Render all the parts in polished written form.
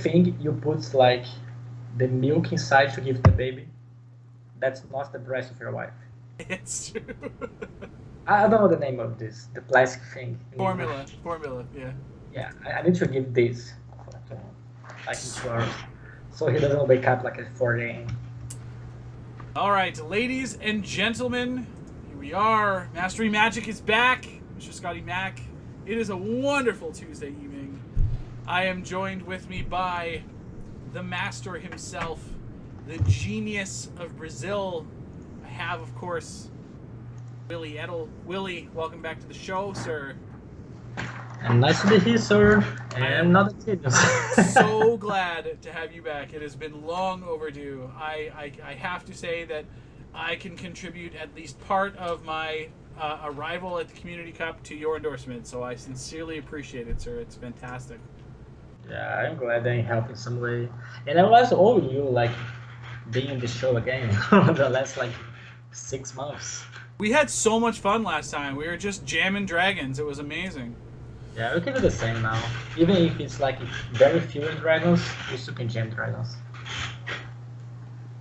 think you put like the milk inside to give the baby, that's not the breast of your wife. It's true. I don't know the name of this, the plastic thing. in English. Formula, yeah. Yeah, I need to give this like in 2 hours, so he doesn't wake up like at 4 a.m. All right, ladies and gentlemen, here we are. Mastery Magic is back. Mr. Scotty Mac. It is a wonderful Tuesday evening. I am joined with me by the master himself, the genius of Brazil. I have, of course, Willy Edel. Willy, welcome back to the show, sir. And nice to be here, sir. And not a genius. So glad to have you back. It has been long overdue. I have to say that I can contribute at least part of my arrival at the Community Cup to your endorsement, so I sincerely appreciate it, sir. It's fantastic. Yeah, I'm glad I helped in some way. And I was owing you like being in the show again the last like 6 months. We had so much fun last time. We were just jamming dragons. It was amazing. Yeah, we can do the same now. Even if it's like very few dragons, we still can jam dragons.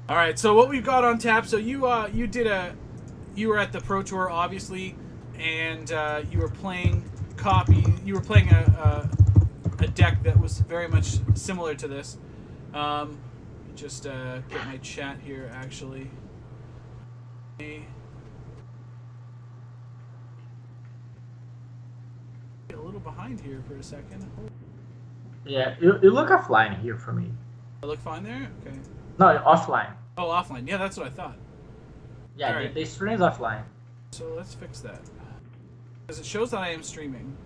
All right, so what we've got on tap. So you were at the Pro Tour, obviously, and you were playing You were playing a deck that was very much similar to this. Just get my chat here, actually. Get a little behind here for a second. Yeah, you look offline here for me. I look fine there? Okay. No, offline. Oh, offline. Yeah, that's what I thought. Yeah, Alright. the stream is offline. So let's fix that. Because it shows that I am streaming,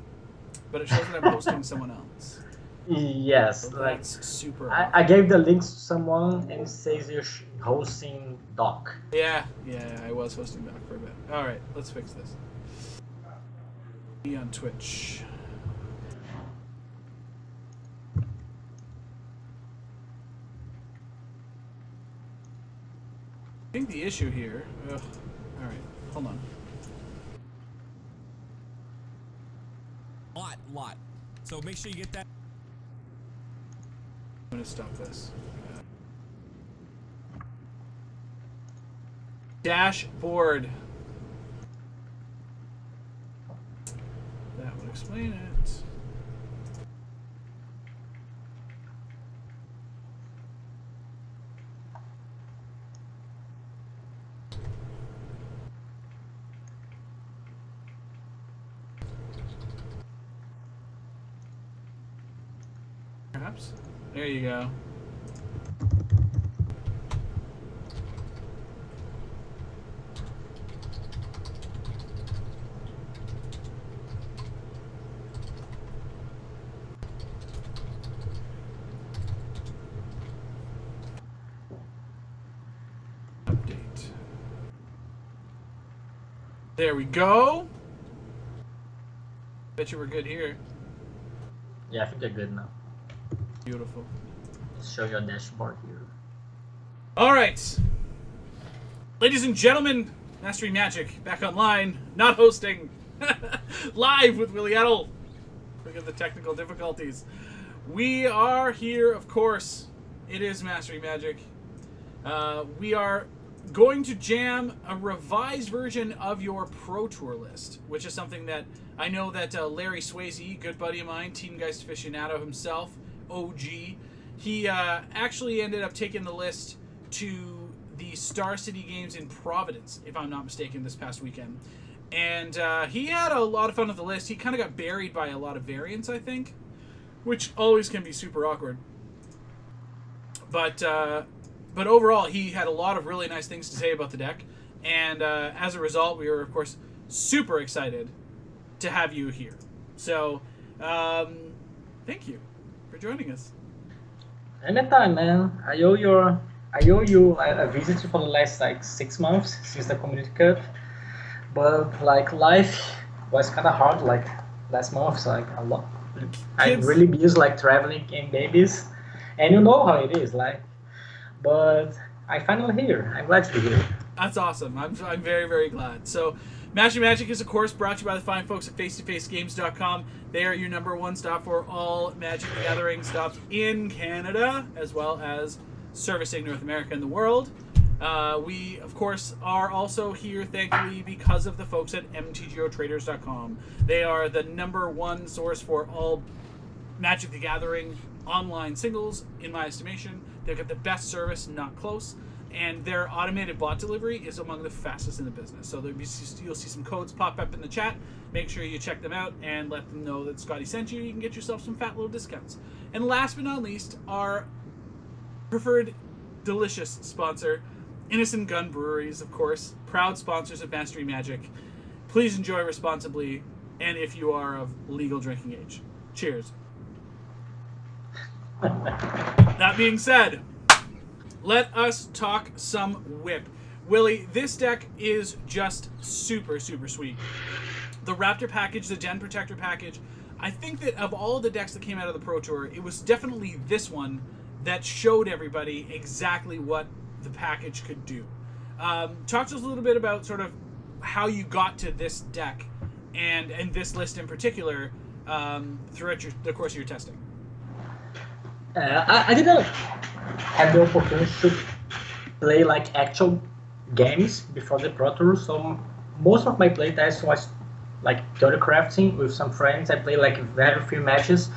but it shows that I'm hosting someone else. Yes, So like that's super. I gave the links to someone and it says you're hosting doc. Yeah, I was hosting Doc for a bit. All right, let's fix this. Be on Twitch. I think the issue here. Ugh. All right, hold on. Lot. So make sure you get that. I'm gonna stop this. Dashboard. That would explain it. Perhaps. There you go. Update. There we go. Bet you we're good here. Yeah, I think they're good now. Beautiful. Let's show your dashboard here. All right. Ladies and gentlemen, Mastery Magic back online, not hosting, live with Willy Edel. Look at the technical difficulties. We are here, of course. It is Mastery Magic. We are going to jam a revised version of your Pro Tour list, which is something that I know that Larry Swayze, good buddy of mine, Team Geist aficionado himself, OG, he actually ended up taking the list to the Star City Games in Providence, if I'm not mistaken, this past weekend. And he had a lot of fun with the list. He kind of got buried by a lot of variants, I think, which always can be super awkward. But overall, he had a lot of really nice things to say about the deck. And as a result, we were, of course, super excited to have you here. So, thank you for joining us. Anytime, man. I owe you a visit for the last like 6 months since the Community Cup, but like life was kind of hard like last month. So like a lot, I'm really busy like traveling and babies, and you know how it is like. But I'm finally here. I'm glad to be here. That's awesome. I'm very, very glad. So, Master Magic is, of course, brought to you by the fine folks at face-to-facegames.com. They are your number one stop for all Magic the Gathering stops in Canada, as well as servicing North America and the world. We, of course, are also here, thankfully, because of the folks at mtgotraders.com. They are the number one source for all Magic the Gathering online singles, in my estimation. They've got the best service, not close. And their automated bot delivery is among the fastest in the business. So you'll see some codes pop up in the chat. Make sure you check them out and let them know that Scotty sent you. You can get yourself some fat little discounts. And last but not least, our preferred delicious sponsor, Innocent Gun Breweries, of course. Proud sponsors of Mastery Magic. Please enjoy responsibly, and if you are of legal drinking age. Cheers. That being said, let us talk some whip. Willy, this deck is just super, super sweet. The Raptor package, the Den Protector package, I think that of all the decks that came out of the Pro Tour, it was definitely this one that showed everybody exactly what the package could do. Talk to us a little bit about sort of how you got to this deck and this list in particular throughout the course of your testing. I didn't have the opportunity to play like actual games before the Pro Tour, so most of my playtest was like theory crafting with some friends. I played like very few matches,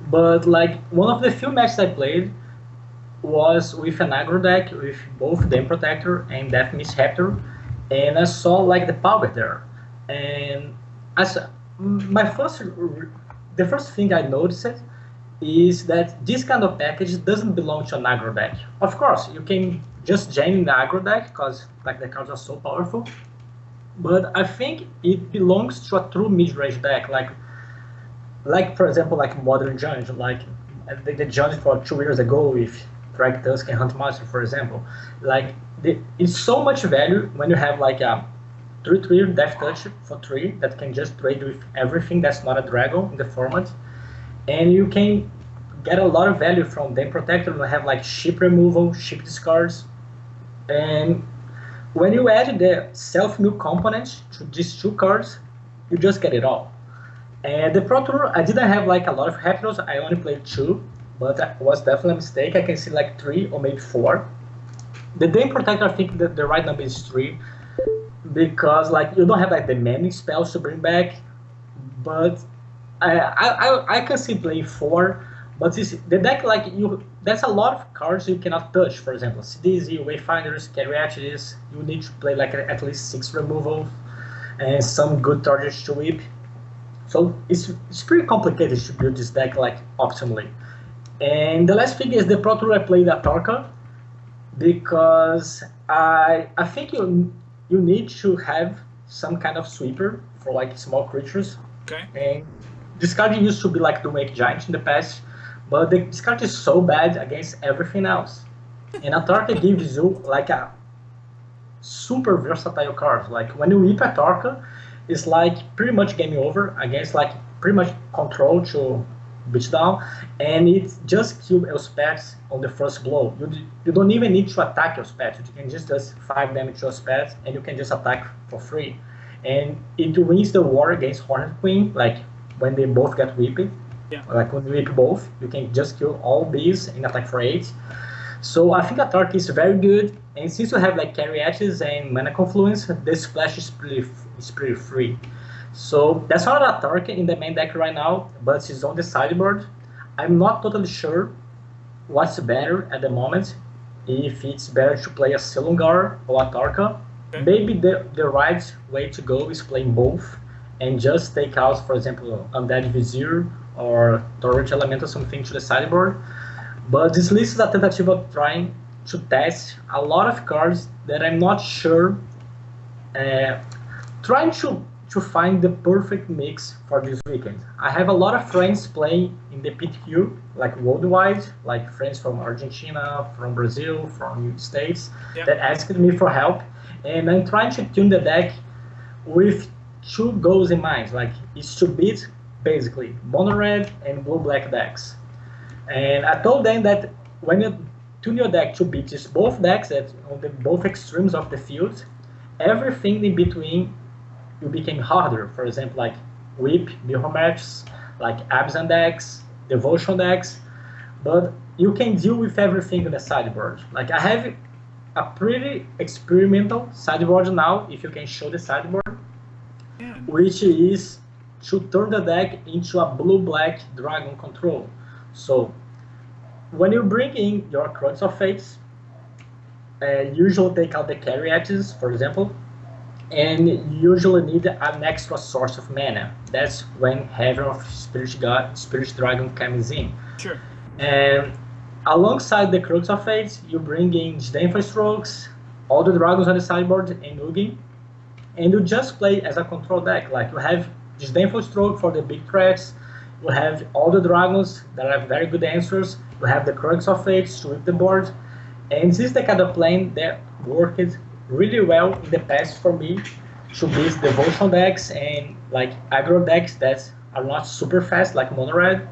but like one of the few matches I played was with an aggro deck with both Den Protector and Death Mist Raptor, and I saw like the power there. And as the first thing I noticed is that this kind of package doesn't belong to an aggro deck. Of course, you can just jam in the aggro deck because like the cards are so powerful, but I think it belongs to a true mid-range deck, like for example like Modern Judge, like the Judge for 2 years ago with Drag Tusk and Huntmaster, for example. Like it's so much value when you have like a 3/3 Death Touch for 3 that can just trade with everything that's not a Dragon in the format. And you can get a lot of value from Den Protector. You have like ship removal, ship discards, and when you add the self-mill component to these 2 cards, you just get it all. And the Pro Tour, I didn't have like a lot of Raptors. I only played 2, but that was definitely a mistake. I can see like 3 or maybe 4. The Den Protector, I think that the right number is 3, because like you don't have like the many spells to bring back, but I can see playing 4, but the deck like there's a lot of cards you cannot touch. For example, CDZ, Wayfinders, Carriages. You need to play like at least 6 removals and some good targets to whip. So it's pretty complicated to build this deck like optimally. And the last thing is the Pro Tour I played Atarka, because I think you need to have some kind of sweeper for like small creatures. Okay. And this card used to be like the Wake Giant in the past, but this card is so bad against everything else. And Atarka gives you like a super versatile card. Like when you whip Atarka, it's like pretty much game over against like pretty much control to beat down, and it just kills Elspeth on the first blow. You don't even need to attack Elspeth. You can just does 5 damage to Elspeth, and you can just attack for free. And it wins the war against Hornet Queen, like when they both get whipped. Yeah. Like when you whip both, you can just kill all bees and attack for 8. So I think Atarka is very good, and since you have like Carriages and Mana Confluence, the splash is pretty free. So that's not Atarka in the main deck right now, but it's on the sideboard. I'm not totally sure what's better at the moment, if it's better to play a Silumgar or Atarka. Okay. Maybe the right way to go is playing both and just take out, for example, Undead Vizier or Torrent Elemental, something to the sideboard. But this list is a tentative of trying to test a lot of cards that I'm not sure, trying to find the perfect mix for this weekend. I have a lot of friends playing in the PTQ, like worldwide, like friends from Argentina, from Brazil, from States, that asked me for help. And I'm trying to tune the deck with 2 goals in mind. Like, it's to beat, basically, mono-red and blue-black decks. And I told them that when you tune your deck to beat just both decks on both extremes of the field, everything in between you became harder. For example, like whip, mirror matches, like abs and decks, devotion decks, but you can deal with everything in the sideboard. Like I have a pretty experimental sideboard now, if you can show the sideboard, Yeah. which is to turn the deck into a blue-black dragon control. So when you bring in your Crux of Fates, usually take out the carry edges, for example, and usually need an extra source of mana. That's when Heaven of Spirit Dragon comes in. Sure. And alongside the Crux of Fates, you bring in Disdainful Strokes, all the dragons on the sideboard, and Ugin, and you just play as a control deck. Like you have Disdainful Stroke for the big threats, you have all the dragons that have very good answers, you have the Crux of Fates to whip the board, and this is the kind of plan that worked really well in the past for me to beat devotion decks and like aggro decks that are not super fast like mono red.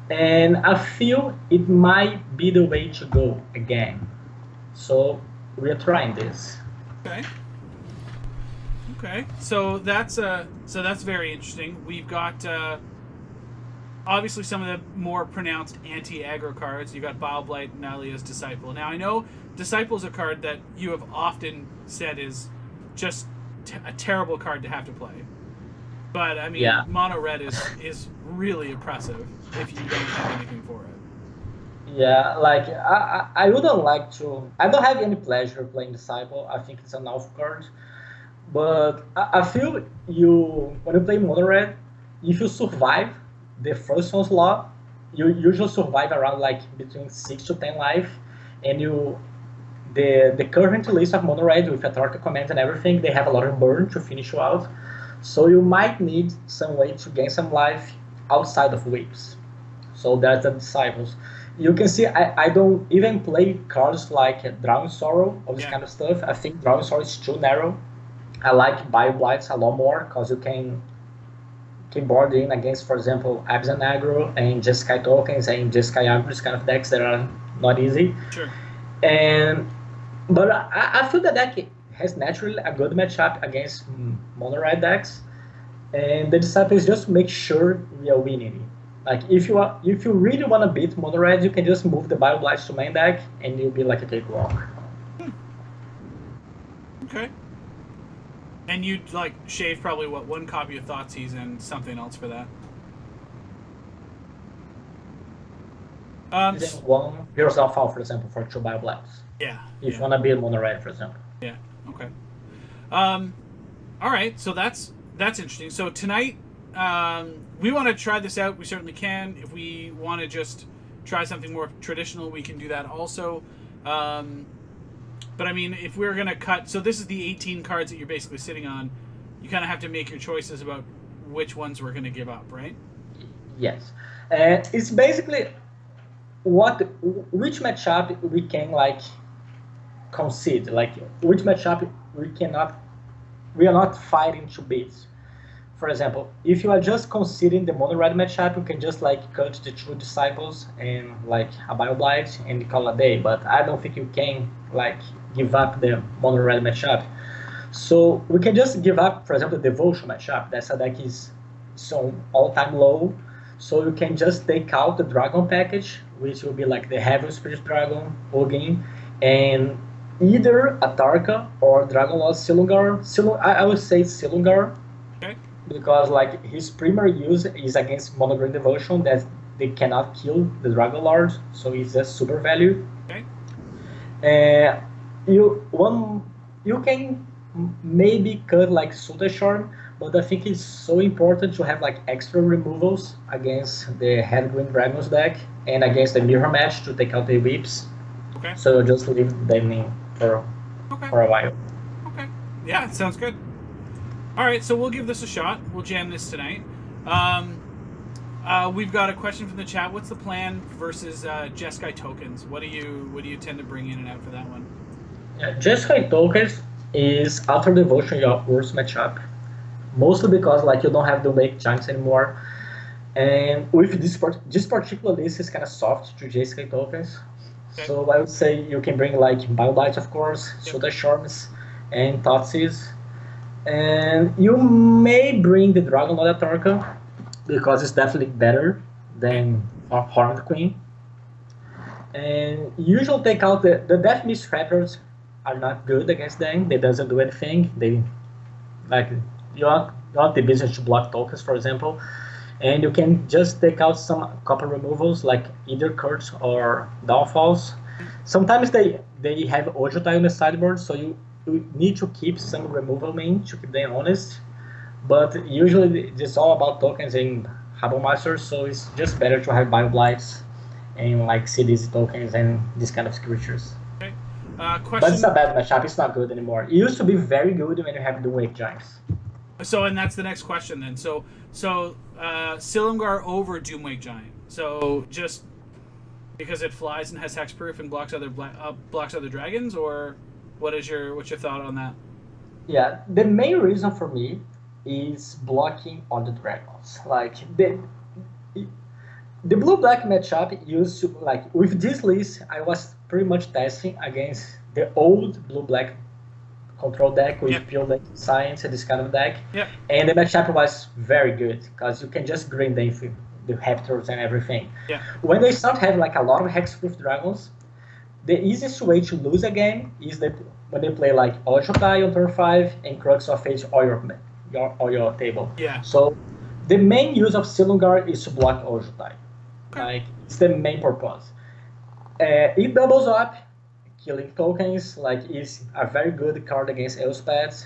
And I feel it might be the way to go again. So we're trying this. Okay. Okay. So that's very interesting. We've got obviously some of the more pronounced anti-aggro cards. You've got Bile Blight and Nalia's Disciple. Now I know Disciple is a card that you have often said is just a terrible card to have to play. But I mean, Yeah. mono red is really impressive if you don't have anything for it. Yeah, like I wouldn't like to. I don't have any pleasure playing Disciple. I think it's an off card. But I feel when you play mono red, if you survive the first onslaught, you usually survive around like between 6 to 10 life, and the current list of mono red with authority commands and everything, they have a lot of burn to finish you out. So you might need some way to gain some life outside of whips. So that's the Disciples. You can see I don't even play cards like Drowning Sorrow or this kind of stuff. I think Drowning Sorrow is too narrow. I like Bio Blights a lot more because you can board in against, for example, Abs and Aggro and Jeskai tokens and Jeskai Aggro, this kind of decks that are not easy. Sure. But I feel that deck has naturally a good matchup against mono red decks, and the Disciple is just to make sure we are winning. Like if you really want to beat mono red, you can just move the Bio Blights to main deck, and you'll be like a cakewalk. Okay. And you'd like shave probably one copy of Thoughtseize and something else for that. Then one Heroes of Fall, for example, for 2 Bio Blights. Yeah. If you want to beat mono red, for example. Yeah. Okay. All right. So that's interesting. So tonight, we want to try this out. We certainly can. If we want to just try something more traditional, we can do that also. But I mean, if we're gonna cut, so this is the 18 cards that you're basically sitting on. You kind of have to make your choices about which ones we're gonna give up, right? Yes, and it's basically which matchup we can like concede, like which matchup we are not fighting to beat. For example, if you are just conceding the mono red matchup, you can just like cut the 2 Disciples and like a Bio Blight and call a day. But I don't think you can like give up the mono red matchup. So we can just give up, for example, the Devotion matchup. That's a deck is so all-time low. So you can just take out the Dragon package, which will be like the Heaven Spirit Dragon, Ugin, and either Atarka or Dragon Lord Silumgar. I would say Silumgar. Okay. Because like his primary use is against mono green devotion that they cannot kill the Dragon Lord, so it's a super value. Okay. You can maybe cut like Sultai Charm, but I think it's so important to have like extra removals against the Head Green Dragons deck and against the Mirror Match to take out the whips. Okay. So just leave them in for a while. Okay. Yeah, sounds good. All right, so we'll give this a shot. We'll jam this tonight. We've got a question from the chat. What's the plan versus Jeskai tokens? What do you tend to bring in and out for that one? Yeah, Jeskai tokens is after devotion your worst matchup, mostly because like you don't have to make giants anymore, and with this particular list is kind of soft to Jeskai tokens. Okay. So I would say you can bring like Bio Blight, of course, Sultai Charms, and Thoughtseize. And you may bring the Dragon Lord Atorka because it's definitely better than Horned Queen. And usually take out the Death Mist Raptors are not good against them. They doesn't do anything. They like you want the business to block tokens, for example, and you can just take out some copper removals like either curts or downfalls. Sometimes they have Ojotai on the sideboard, so you need to keep some removal main to keep them honest. But usually it's all about tokens and Harbor Masters, so it's just better to have Bioblights and like CDZ tokens and these kind of creatures. Okay. But Question. it's a bad matchup. It's not good anymore. It used to be very good when you have the Wake Giants. So, and that's the next question then. So Silumgar over Doomwake Giant. So just because it flies and has hexproof and blocks other dragons, or what's your thought on that? Yeah, the main reason for me is blocking on the dragons. Like the blue-black matchup used to, like, with this list, I was pretty much testing against the old blue-black control deck with pure deck science and this kind of deck. Yep. And the matchup was very good because you can just green them with the Raptors and everything. Yeah. When they start having like a lot of hexproof dragons, the easiest way to lose a game is that when they play like Ojotai on turn 5 and Crux of Age on your table. Yeah. So the main use of Silumgar is to block Ojotai. Okay. Like, it's the main purpose. It doubles up, killing tokens, like, is a very good card against Elspeth.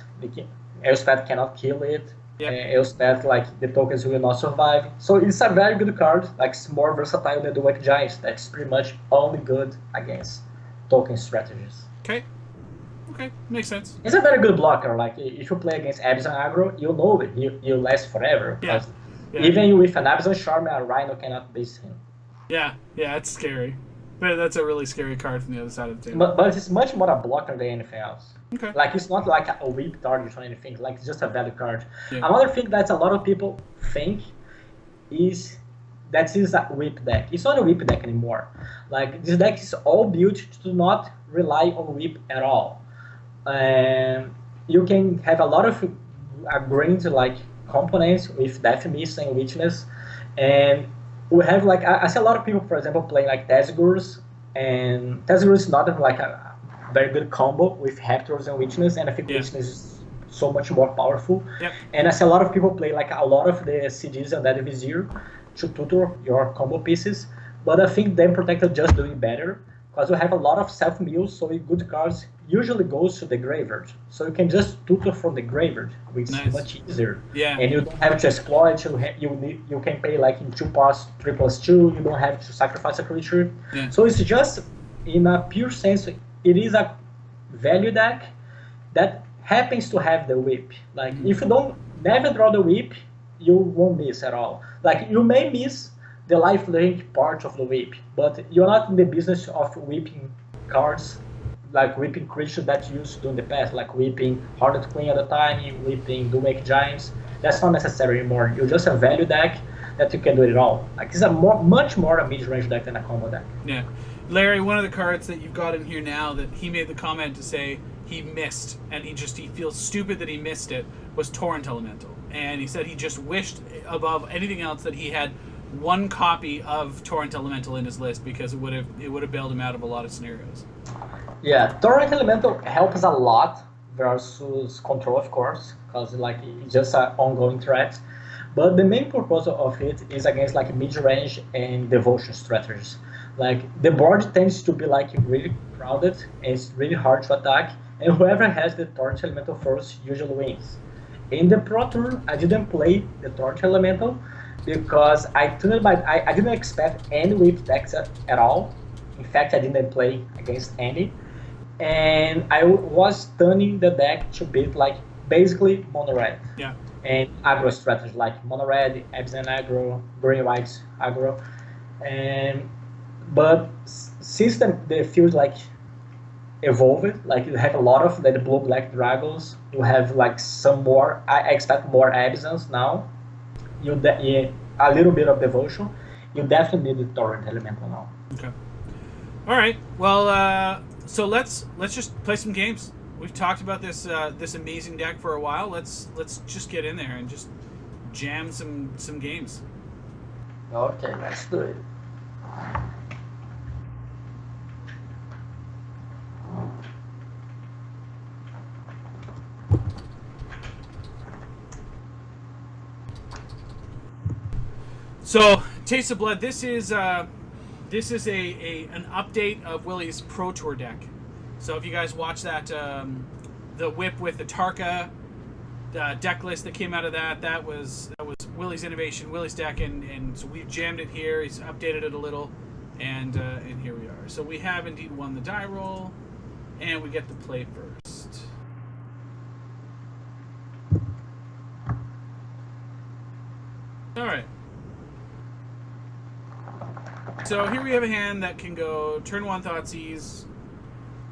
Elspeth cannot kill it. Elspeth, like, the tokens will not survive. So it's a very good card, like, it's more versatile than the Wake Giants. That's pretty much only good against token strategies. Okay, makes sense. It's a very good blocker. Like, if you play against Abzan aggro, you know it. You last forever. Yeah. Even with an Abzan Charm, a Rhino cannot beat him. Yeah, it's scary. But that's a really scary card from the other side of the table. But it's much more a blocker than anything else. Okay. Like, it's not like a weak target or anything. Like, it's just a value card. Yeah. Another thing that a lot of people think is that is a whip deck. It's not a whip deck anymore. Like, this deck is all built to not rely on whip at all. You can have a lot of grains like components with Death Mist and Witness, and we have like I see a lot of people, for example, playing like Tezgurs, and Tezgurs is not like a very good combo with Raptors and Witness, and I think Witness is so much more powerful. Yep. And I see a lot of people play like a lot of the CGs and that Vizier to tutor your combo pieces, but I think Them Protected just doing better because you have a lot of self-mills, so good cards usually goes to the graveyard. So you can just tutor from the graveyard, which is much easier. Yeah. And you don't have to exploit, you can pay like in 2+, 3+2, you don't have to sacrifice a creature. Yeah. So it's just, in a pure sense, it is a value deck that happens to have the whip. Like, if you don't never draw the whip, you won't miss at all. Like, you may miss the lifelink part of the whip, but you're not in the business of whipping cards, like whipping creatures that you used to do in the past, like whipping Horned Queen at a time, whipping Doomwake Giants. That's not necessary anymore. You're just a value deck that you can do it all. Like, it's a much more a mid-range deck than a combo deck. Yeah. Larry, one of the cards that you've got in here now that he made the comment to say he missed, and he feels stupid that he missed it, was Torrent Elemental. And he said he just wished above anything else that he had one copy of Torrent Elemental in his list because it would have bailed him out of a lot of scenarios. Yeah, Torrent Elemental helps a lot versus Control, of course, because like it's just an ongoing threat. But the main purpose of it is against like mid-range and devotion strategies. Like, the board tends to be like really crowded and it's really hard to attack, and whoever has the Torrent Elemental first usually wins. In the Pro Tour, I didn't play the Torrent Elemental because I didn't expect any whip decks at all. In fact, I didn't play against any. And I was turning the deck to beat like basically mono red. Yeah. And aggro strategy like mono red, Abzan aggro, green white aggro. But since the field like evolved, like you have a lot of the blue black dragons, you have like some more. I expect more Abzans now. A little bit of devotion. You definitely need the Torrent Elemental now. Okay. All right. Well, so let's just play some games. we've talked about this this amazing deck for a while. Let's just get in there and just jam some games. Okay, let's do it. So, Taste of Blood. This is an update of Willy's Pro Tour deck. So if you guys watch that, the whip with the Tarka deck list that came out of that was Willy's innovation, Willy's deck, and so we've jammed it here. He's updated it a little, and here we are. So we have indeed won the die roll, and we get to play first. All right. So here we have a hand that can go turn 1 Thoughtseize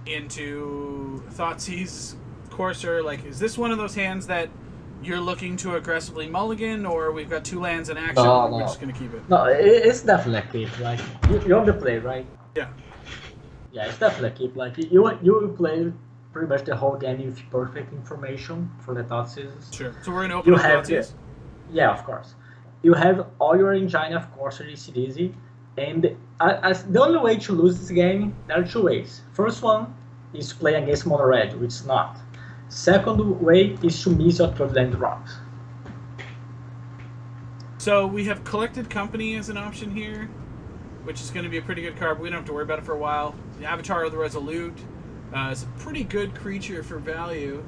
into Thoughtseize Courser. Like, is this one of those hands that you're looking to aggressively mulligan, or we've got 2 lands in action, No, we're no. just going to keep it? No, it's definitely a keep. Like you have the play, right? Yeah. Yeah, it's definitely a keep. Like you will play pretty much the whole game with perfect information for the Thoughtseizes. Sure. So we're going to open You up have Thoughtseize? Yeah, of course. You have all your engine, of course, it's easy. And the only way to lose this game, there are 2 ways. First one is to play against mono red, which is not. Second way is to miss your third land drops. So we have Collected Company as an option here, which is going to be a pretty good card, but we don't have to worry about it for a while. The Avatar of the Resolute is a pretty good creature for value.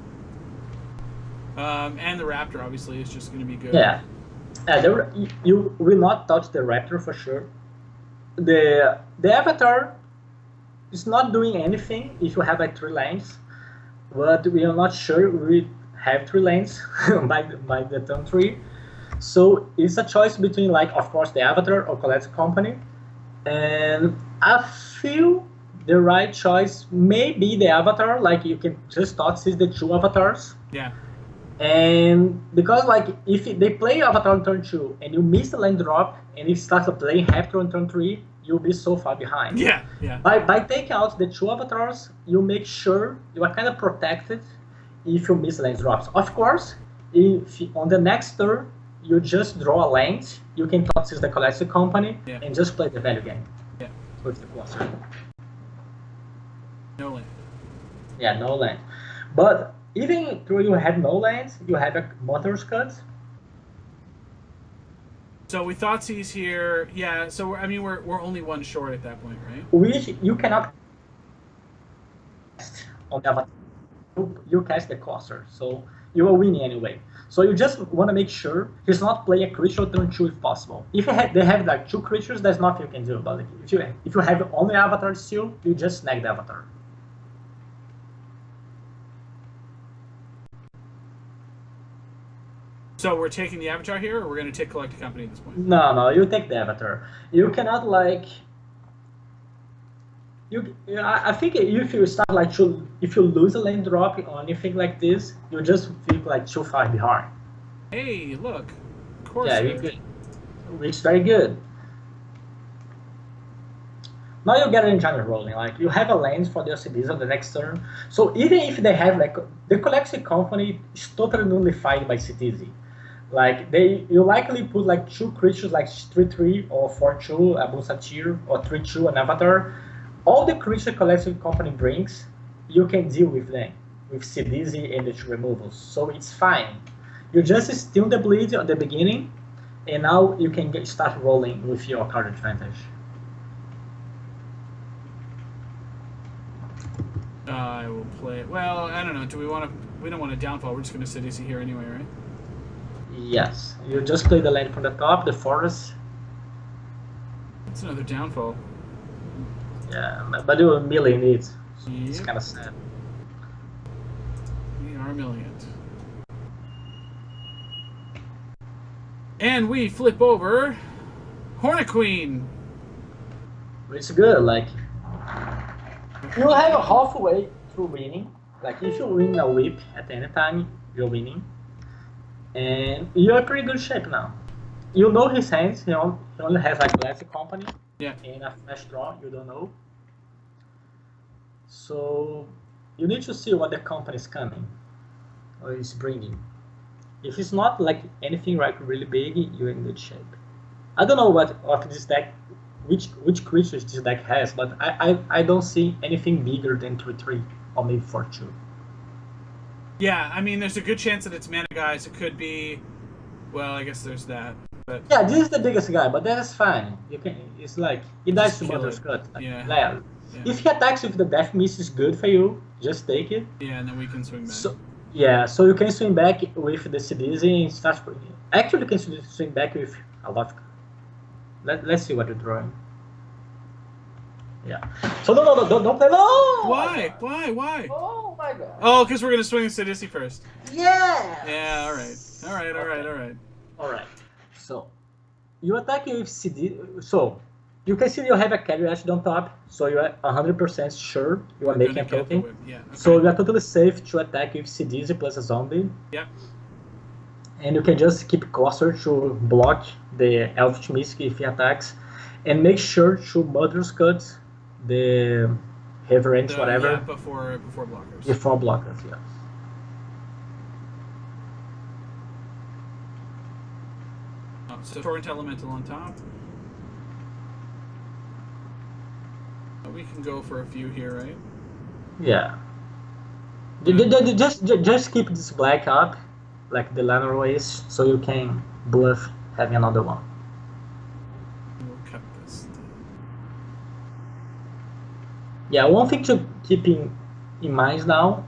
And the Raptor, obviously, is just going to be good. Yeah. You will not touch the Raptor for sure. The Avatar is not doing anything if you have like 3 lanes, but we are not sure we have 3 lanes by the turn 3. So it's a choice between, like, of course, the Avatar or Collected Company. And I feel the right choice may be the Avatar. Like, you can just Thoughtseize the 2 Avatars. Yeah. And because, like, if they play Avatar on turn 2 and you miss the land drop and you start playing Raptor on turn 3, you'll be so far behind. Yeah, yeah. By taking out the 2 Avatars, you make sure you are kind of protected if you miss land drops. Of course, if on the next turn you just draw a land, you can Thoughtseize the Collected Company and just play the value game. Yeah. With the cluster. No land. Yeah, no land. But even though you have no lands, you have a Mother's Cut. So we Thoughtseize here. Yeah, so we're only 1 short at that point, right? Which you cannot cast on the Avatar. You cast the cluster, so you are winning anyway. So you just want to make sure he's not playing a creature turn 2 if possible. If they have like 2 creatures, there's nothing you can do. But if you have only Avatar still, you just snag the Avatar. So we're taking the Avatar here, or we're going to take Collected Company at this point? No, you take the Avatar. You cannot like. I think if you start like if you lose a land drop or anything like this, you just feel like too far behind. Hey, look, of course. Yeah, you're good. It's very good. Now you get an engine rolling. Like you have a land for the OCDs on the next turn. So even if they have like the Collected Company is totally nullified by CTZ. Like you likely put like 2 creatures like 3/3 or 4/2 a Bunsatir or 3/2 an Avatar. All the creature Collected Company brings, you can deal with them with CDZ and the 2 removals. So it's fine. You just steal the bleed at the beginning, and now you can start rolling with your card advantage. I will play it. Well, I don't know. Do we want to? We don't want to downfall. We're just going to sit easy here anyway, right? Yes, you just play the land from the top, the forest. It's another downfall. Yeah, but you are milling it. So it's Yep. kind of sad. We are million. And we flip over Hornet Queen. It's good, like you have a halfway through winning. Like if you win a whip at any time, you're winning. And you're in pretty good shape now. You know his hands, he only has like Collected Company. Yeah. And a flash draw, you don't know. So you need to see what the company is coming or is bringing. If it's not like anything like really big, you're in good shape. I don't know what of this deck, which creatures this deck has, but I don't see anything bigger than 3/3 or maybe 4/2. Yeah, I mean, there's a good chance that it's mana guys. It could be. Well, I guess there's that. But Yeah, this is the biggest guy, but that's fine. You can. It's like he dies to kill Mother's it. Cut. Like, Yeah. yeah. If he attacks with the Death Miss is good for you, just take it. yeah, and then we can swing back. So yeah, so you can swing back with the CDs and start. Actually, you can swing back with a lot. Let's see what you're drawing. Yeah. So no, don't play. No. Why? Why? Oh my god. Oh, because we're gonna swing Sidisi first. Yeah. Yeah. All right. All right. So you attack with CD. So you can see you have a carry action on top. So you are 100% sure you are making a token. Yeah. Okay. So you are totally safe to attack with CDs plus a zombie. Yeah. And you can just keep closer to block the Elvish Mystic if he attacks, and make sure to Mother's Cut the Reverence, whatever. Yeah, before blockers. Before blockers, yeah. So Torrent Elemental on top. We can go for a few here, right? Yeah. Just keep this black up, like the Lanor is, so you can bluff having another one. We'll cut this. Yeah, one thing to keep in mind now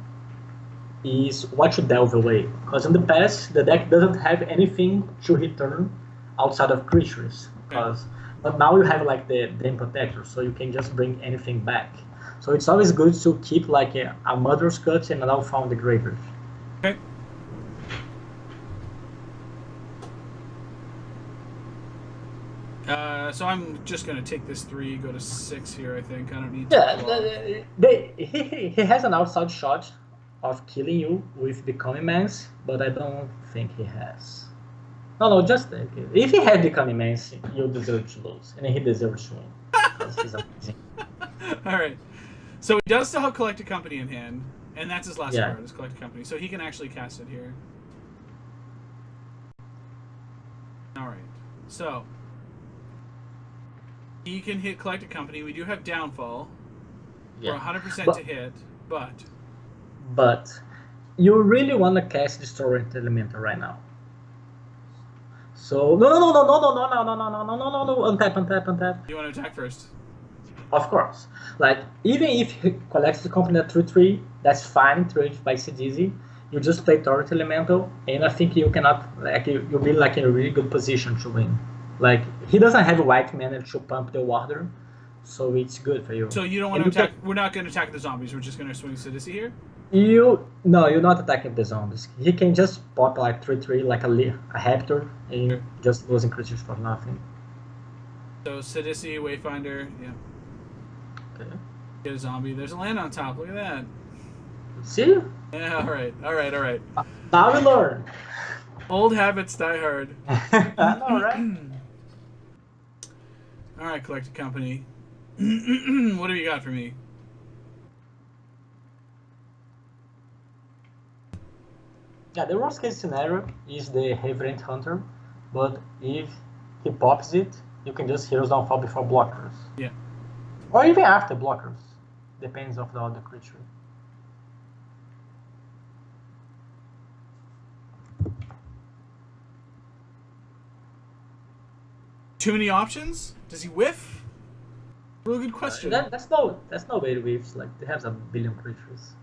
is what to delve away. Because in the past, the deck doesn't have anything to return outside of creatures. But now you have like the Dam Protector, so you can just bring anything back. So it's always good to keep like a Mother's Cut and now found the Graveyard. Okay. So I'm just gonna take this 3, go to 6 here. I think I don't need to. Yeah, he has an outside shot of killing you with Becoming Man's, but I don't think he has. No, just take it. If he had Becoming Man's, you deserve to lose, and he deserves to win. Because he's amazing. All right. So he does still have Collected Company in hand, and that's his last Yeah. card, is Collected Company. So he can actually cast it here. All right. So he can hit Collected Company. We do have Downfall. We're 100% to hit, But you really want to cast the Torrent Elemental right now. So no, untap. You want to attack first? Of course. Like, even if he collects the company at 3/3, that's fine, trade by CDZ. You just play Torrent Elemental, and I think you cannot, like, you'll be like in a really good position to win. Like, he doesn't have white mana to pump the water, so it's good for you. So you don't want to attack. We're not going to attack the zombies. We're just going to swing Sidisi here. No, you're not attacking the zombies. He can just pop like 3/3 like a Raptor and just losing creatures for nothing. So Sidisi, Wayfinder, yeah. Okay. Get a zombie. There's a land on top. Look at that. See? Yeah. All right. Now we learn. Old habits die hard. I know, right? All right, Collected Company. What have you got for me? Yeah, the worst case scenario is the Reverent Hunter, but if he pops it, you can just Heroes Downfall before blockers. Yeah. Or even after blockers. Depends of the other creature. Too many options? Does he whiff? Real good question. That's no way to whiffs. Like, they have a billion creatures.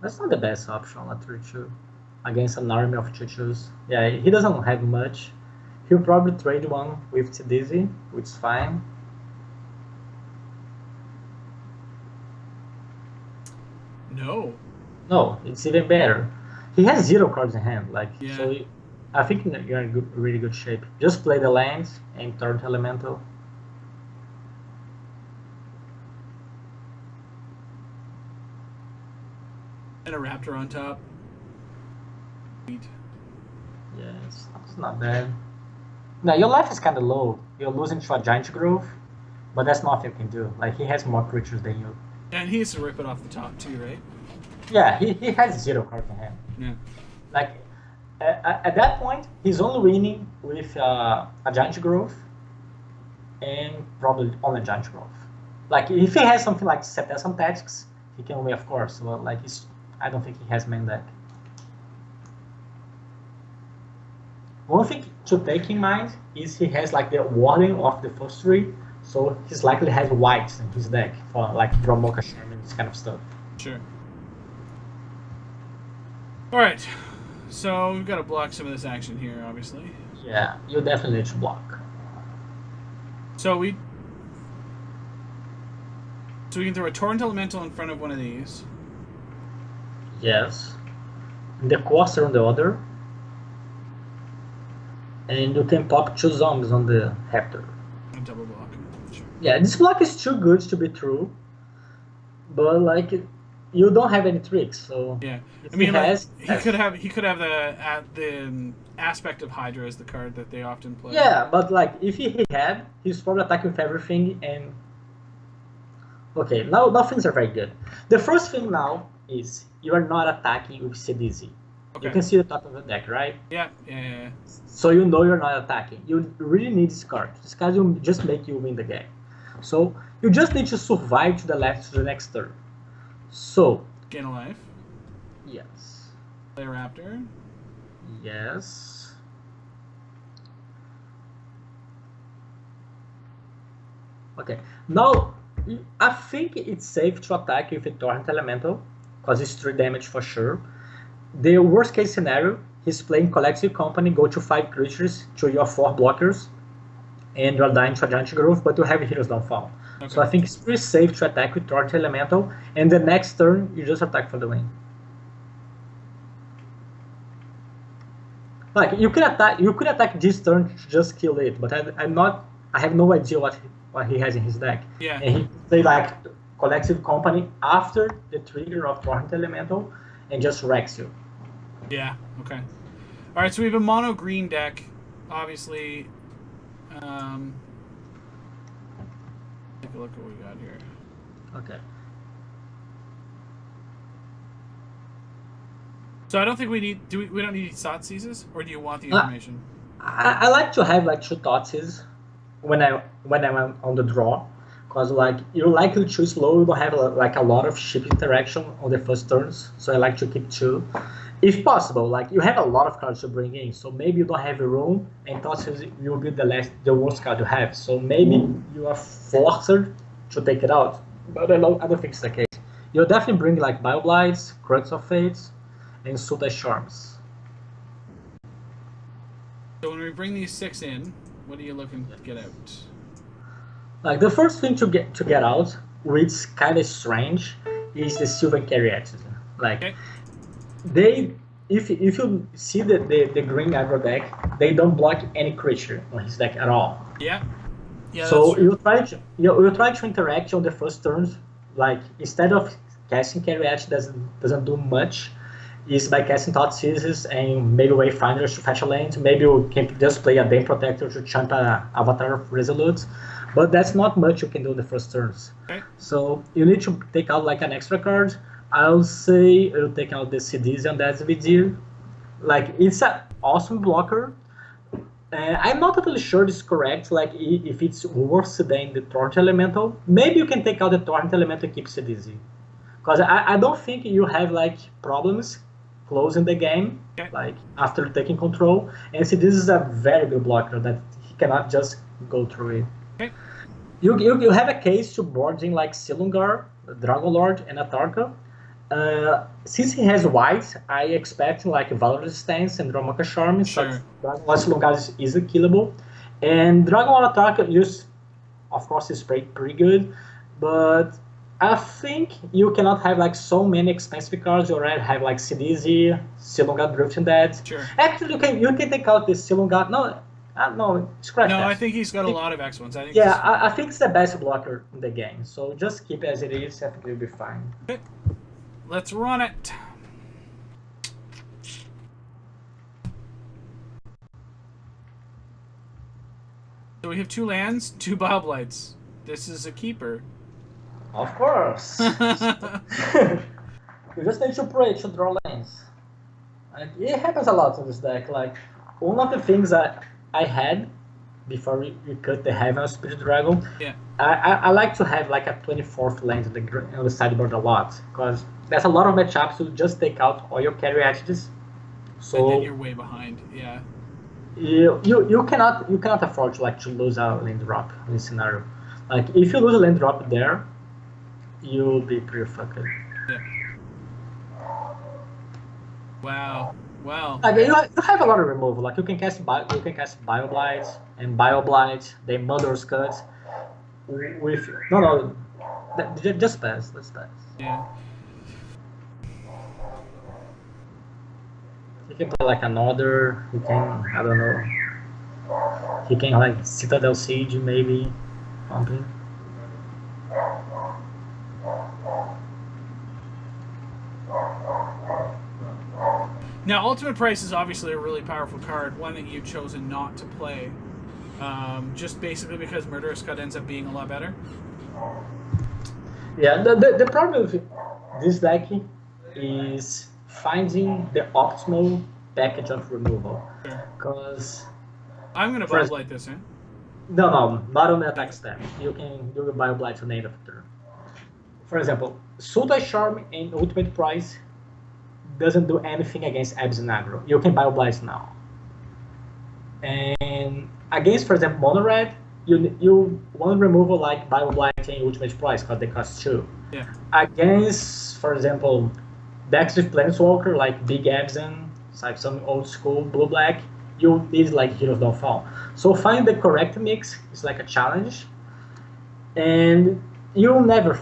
That's not the best option at 3/2 against an army of 2/2s. Yeah, he doesn't have much. He'll probably trade one with Dizzy, which is fine. No, it's even better. He has 0 cards in hand. Like, yeah. So I think you're in really good shape. Just play the lands and Torrent Elemental. And a Raptor on top. Sweet. Yeah, it's not bad. Now, your life is kind of low. You're losing to a Giant Growth, but that's nothing you can do. Like, he has more creatures than you. And he used to rip it off the top too, right? Yeah, he has 0 cards in hand. Yeah. Like, at that point, he's only winning with a Giant Growth and probably only Giant Growth. Like, if he has something like some Tactics, he can win, of course. Well, like, I don't think he has main deck. One thing to take in mind is he has like the Warden of the first 3, so he's likely has whites in his deck for like Dromoka Sherman, this kind of stuff. Sure. Alright, so we've got to block some of this action here, obviously. Yeah, you definitely need to block. So we can throw a Torrent Elemental in front of one of these. Yes. The Coaster on the other. And you can pop 2 zombies on the Raptor. A double block. Sure. Yeah, this block is too good to be true. But like, you don't have any tricks, so yeah. I he mean, he could have the aspect of Hydra as the card that they often play. Yeah, but like if he had, he's probably attacking with everything and. Okay, now things are very good. The first thing now is you are not attacking with CDZ. Okay. You can see the top of the deck, right? Yeah. So you know you're not attacking. You really need this card. This card will just make you win the game. So you just need to survive to the left to the next turn. So. Gain a life. Yes. Play a Raptor. Yes. Okay. Now, I think it's safe to attack with a Torrent Elemental, because it's 3 damage for sure. The worst case scenario, he's playing Collective Company, go to 5 creatures to your 4 blockers, and you're dying to a Giant Growth, but you have Hero's Downfall. Okay. So I think it's pretty safe to attack with Torrent Elemental, and the next turn, you just attack for the win. Like, you could attack this turn to just kill it, but I have no idea what he has in his deck. Yeah. And he play like Collective Company after the trigger of Torrent Elemental, and just wrecks you. Yeah, okay. Alright, so we have a mono green deck, obviously. Take a look at what we got here. Okay. So I don't think we need we don't need Thoughtseizes, or do you want the information? I like to have like 2 Thoughtseizes when I'm on the draw. Because like you're likely too slow, you don't have like a lot of ship interaction on the first turns, so I like to keep 2. If possible, like you have a lot of cards to bring in, so maybe you don't have a room, and Thoughtseize will be the worst card you have. So maybe you are forced to take it out, but I don't think it's the case. You'll definitely bring like Bioblights, Crux of Fates, and Sultai Charms. So when we bring these 6 in, what are you looking to get out? Like the first thing to get out, which is kind of strange, is the Sylvan Caryatids. Like if you see the green aggro deck, they don't block any creature on his deck at all. Yeah. Yeah. So you try to interact on the first turns. Like instead of casting Caryatid doesn't do much, is by casting Thoughtseizes and maybe Wayfinders to fetch a land. Maybe you can just play a Dame Protector to chant a Avatar of Resolute. But that's not much you can do in the first turns. Okay. So you need to take out like an extra card. I'll say you take out the CDs and the SVD. Like it's an awesome blocker. I'm not totally sure this is correct. Like if it's worse than the Torrent Elemental, maybe you can take out the Torrent Elemental and keep CDZ. Because I don't think you have like problems closing the game, okay, like after taking control. And CDZ is a very good blocker that he cannot just go through it. Okay. You have a case to boarding like Silumgar, Dragon Lord, and Atarka. Since he has white, I expect like Valor Resistance and Dromoka Charm. Sure. Dragon Lord Silumgar is easily killable. And Dragon Lord Atarka of course, is pretty good. But I think you cannot have like so many expensive cards. You already have like CDZ, Silumgar Drifting Dead. Sure. Actually, you can take out the Silumgar. No, scratch that. No, I think he's got a lot of excellence. I think it's the best blocker in the game. So just keep it as it is. I think it'll be fine. Okay. Let's run it. So we have 2 lands, 2 Bioblights. This is a keeper. Of course. You just need to pray to draw lanes. And it happens a lot in this deck. Like, one of the things that I had before we cut the Heaven of Spirit Dragon, Yeah. I like to have like a 24th lane on the sideboard a lot. Because there's a lot of matchups to just take out all your carry actions. So And then you're way behind. Yeah. you cannot afford to lose a lane drop in this scenario. Like, if you lose a lane drop there, you'll be pretty fucked. Yeah. Wow. Like, you have a lot of removal. Like, you can cast Bioblight and Bioblight, then Mother's Cut. With just pass. Let's pass. Yeah. You can play like another. You can, I don't know. You can like Citadel Siege maybe, something. Now, Ultimate Price is obviously a really powerful card, one that you've chosen not to play. Just basically because Murderous Cut ends up being a lot better. Yeah, the problem with this deck is finding the optimal package of removal. Because I'm going to Bioblight this, eh? no, not on the attack step. You can do the Bioblight on the end of the turn. For example, Sultai Charm in Ultimate Price doesn't do anything against Abs and Aggro. You can Bioblight now. And against, for example, Mono Red, you want removal like Bioblight in Ultimate Price because they cost 2. Yeah. Against, for example, decks with Planeswalker like Big Abzan, like some old school blue-black, you need like Heroes Don't Fall. So finding the correct mix is like a challenge, and you'll never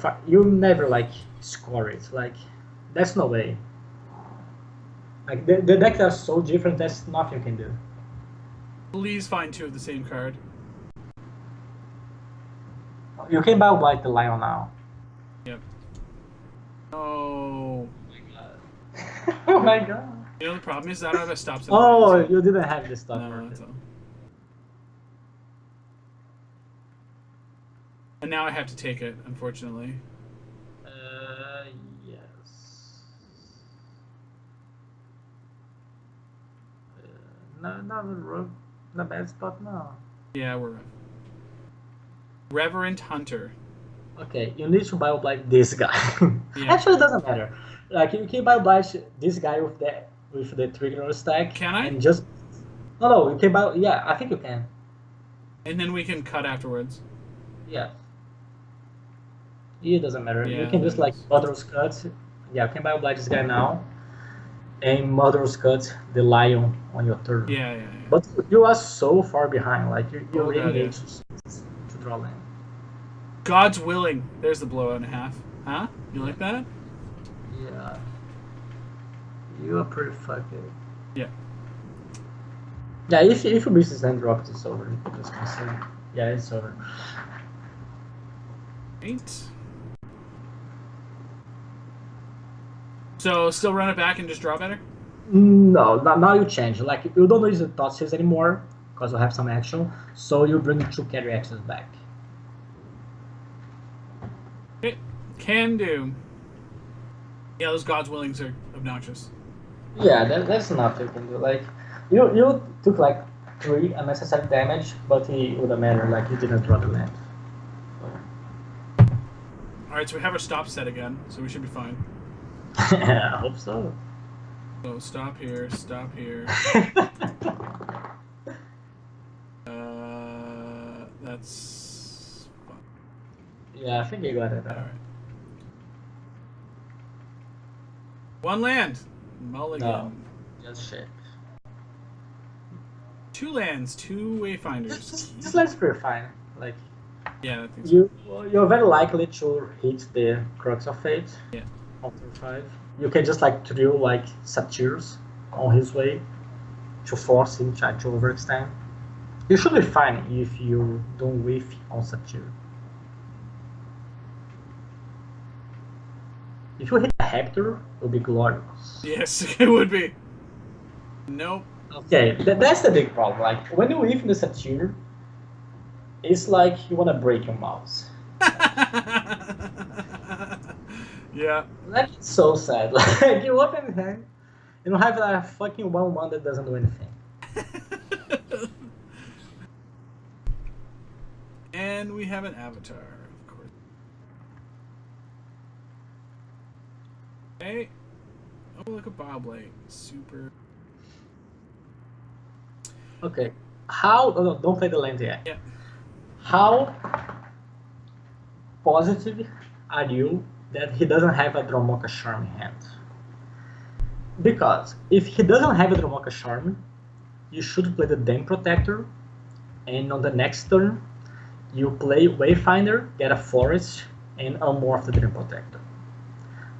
like score it. Like, that's no way. Like, the decks are so different, there's nothing you can do. Please find 2 of the same card. You can Bioblight the Lion now. Yep. Oh. Oh my god. You know the problem is that I don't have a stop sign. Oh, you didn't have this stuff. No, that's all. And now I have to take it, unfortunately. Yes. Not a bad spot now. Yeah, we're Reverend Hunter. Okay, you need to Bioblight this guy. Yeah. Actually, it doesn't matter. Like, you can Bioblight this guy with the trigger stack. Can I? And just no, you can yeah, I think you can. And then we can cut afterwards. Yeah. It doesn't matter. Yeah, you can just like Mother's Cut. Yeah, you can Bioblight this guy now. And Mother's Cut the Lion on your turn. Yeah. But you are so far behind. Like, you really God, need yeah. to draw land. God's willing. There's the blowout and a half. Huh? You like that? Yeah. You are pretty fucked. Yeah. Yeah, if you miss this land drop, it's over. Just consider. Yeah, it's over. 8. So, still run it back and just draw better? No, now you change. Like, you don't use the Thoughtseize anymore because you have some action. So you bring 2 carry actions back. Okay. Can do. Yeah, those God's Willings are obnoxious. Yeah, that's nothing you can do. Like, you took like 3 unnecessary damage, but it wouldn't matter. Like, you didn't draw the land. Alright, so we have our stop set again, so we should be fine. Yeah, I hope so. So stop here. That's fine. Yeah, I think you got it. Alright. 1 land. Mulligan. No, just shit. 2 lands, 2 Wayfinders. This land's pretty fine. Like, Yeah, I think so. you're very likely to hit the Crux of Fate. Yeah. On turn 5. You can just like drill like Satyrs on his way to force him to overextend. You should be fine if you don't whiff on Satyr. If you hit a Hector, it will be glorious. Yes, it would be. Nope. Okay, that's the big problem. Like, when you whiff the Satyr, it's like you want to break your mouse. Yeah. Like, it's so sad. Like, you open hand, you don't have a fucking 1-1 that doesn't do anything. And we have an avatar, of course. Okay. Oh, look at Bioblade. Super. Okay. How... Oh, no, don't play the land yet. Yeah. How positive are you that he doesn't have a Dromoka Charm in hand? Because if he doesn't have a Dromoka Charm, you should play the Dam Protector, and on the next turn, you play Wayfinder, get a Forest, and unmorph the Dam Protector.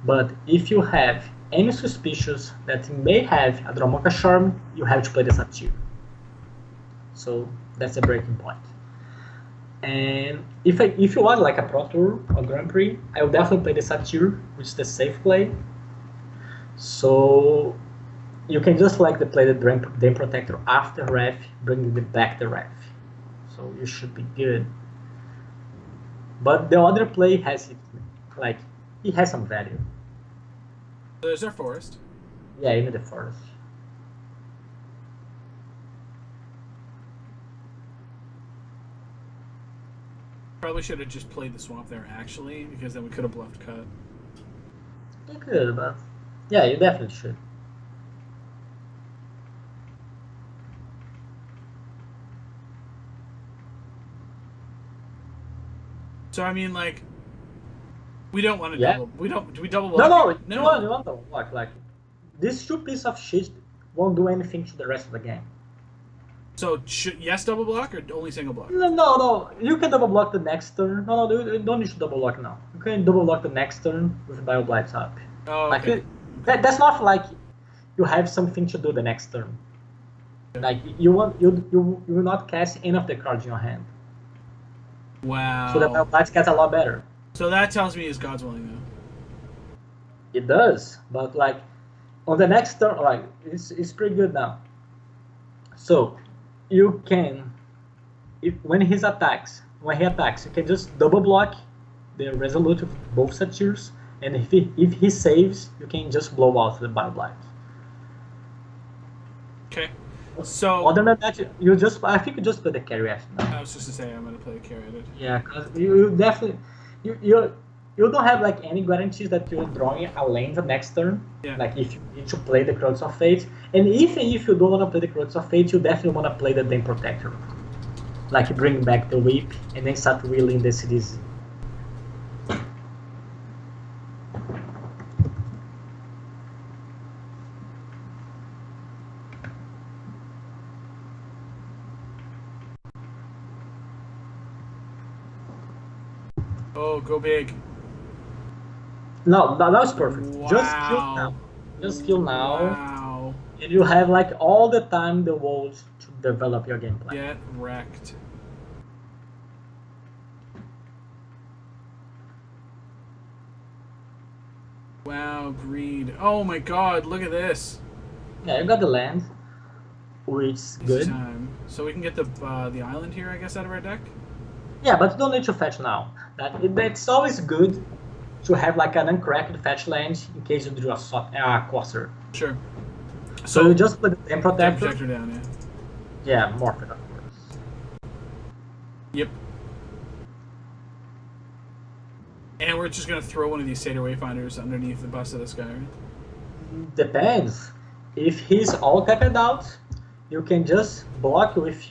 But if you have any suspicious that he may have a Dromoka Charm, you have to play the Satyr. So that's a breaking point. And if you want like a Pro Tour or Grand Prix, I will definitely play the Satyr, which is the safe play. So you can just like play the Dam Protector after Ref, bringing back the Ref. So you should be good. But the other play has like it has some value. There's our forest. Yeah, you need the Forest. Probably should have just played the swamp there actually, because then we could have bluffed cut. You could, but yeah, you definitely should. So I mean, like, we don't want to Yeah. double. We don't. Do we double No, block? you want to block. Like, these two pieces of shit won't do anything to the rest of the game. So yes, double block or only single block? No. You can double block the next turn. No, you don't need to double block now. You can double block the next turn with Bioblights up. Oh, Like okay. that's not like you have something to do the next turn. Like you will not cast any of the cards in your hand. Wow. So the Bioblights gets a lot better. So that tells me is God's willing though. It does, but like on the next turn, like it's pretty good now. So you can, when he attacks, you can just double block the Resolute with both Satyrs, and if he saves, you can just blow out the Bioblight. Okay. So Other than that, I think you just play the carry after now. I was just to say I'm gonna play the carry edit. Yeah, because you definitely you don't have like any guarantees that you're drawing a lane the next turn. Yeah. Like if you need to play the Crux of Fate, and even if you don't want to play the Crux of Fate, you definitely want to play the Dam Protector. Like bring back the whip and then start wheeling the CDZ. Oh, go big. No, that was perfect. Wow. Just kill now. Wow. And you have like all the time in the world to develop your gameplay. Get wrecked. Wow, greed. Oh my god, look at this. Yeah, you got the land, which is This good. time. So we can get the island here, I guess, out of our deck? Yeah, but you don't need to fetch now. It's always good to have like an uncracked fetch land in case you drew a Corsair. Sure. So you just put the Dam Dam Protector. Protector down, yeah. Yeah, morph it of course. Yep. And we're just gonna throw one of these Satyr Wayfinders underneath the bust of this guy, right? Depends. If he's all tapped out, you can just block with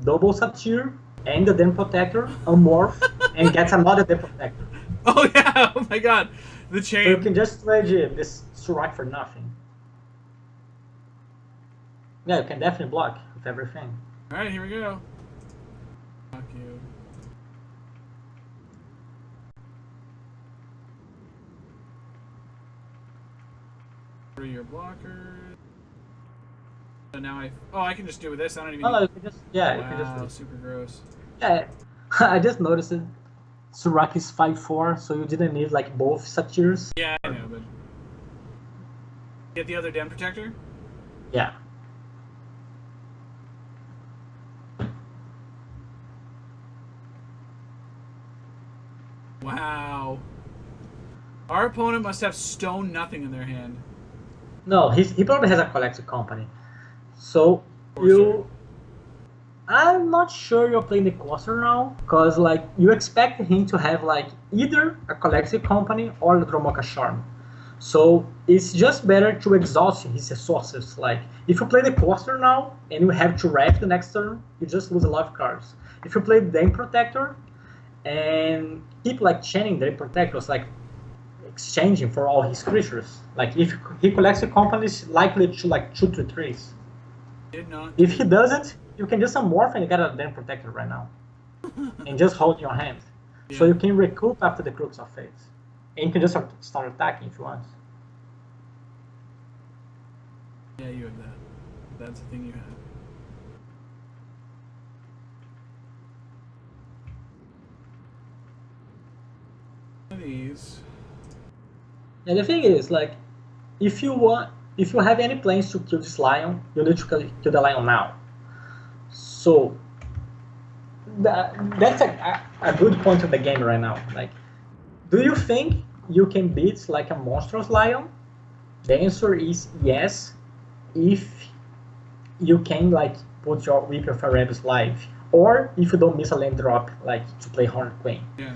double Satyr and the Dam Protector, unmorph, and get another Dam Protector. Oh yeah! Oh my god! The So you chain. can just trade this Surak for nothing. Yeah, you can definitely block with everything. Alright, here we go. Fuck you. For your blockers. So now I can just do with this. I don't even. No, you can just you can Wow, just. super gross. Yeah, I just noticed it. Surak is 5/4, so you didn't need like both Satyrs. Yeah, I know, but get the other Den Protector. Yeah. Wow. Our opponent must have stone nothing in their hand. No, he probably has a collective company. So For you, sure. I'm not sure you're playing the cluster now, because like you expect him to have like either a collective company or the Dromoka Charm. So it's just better to exhaust his resources. Like if you play the cluster now and you have to wrap the next turn, you just lose a lot of cards. If you play the Dame Protector and keep like chaining the Protectors, like exchanging for all his creatures. Like if he collects the companies, likely to like 2 to 3s. Did not. If he doesn't, you can just unmorph and get a Dam Protector right now, and just hold your hand, so you can recoup after the Crux of Fate, and you can just start attacking if you want. Yeah, you have that. That's the thing you have. These. And the thing is, like, if you have any plans to kill this lion, you need to kill the lion now. So that's a good point of the game right now. Like, do you think you can beat like a monstrous lion? The answer is yes, if you can like put your Weaker Ferebus live, or if you don't miss a land drop like to play Horned Queen. Yeah.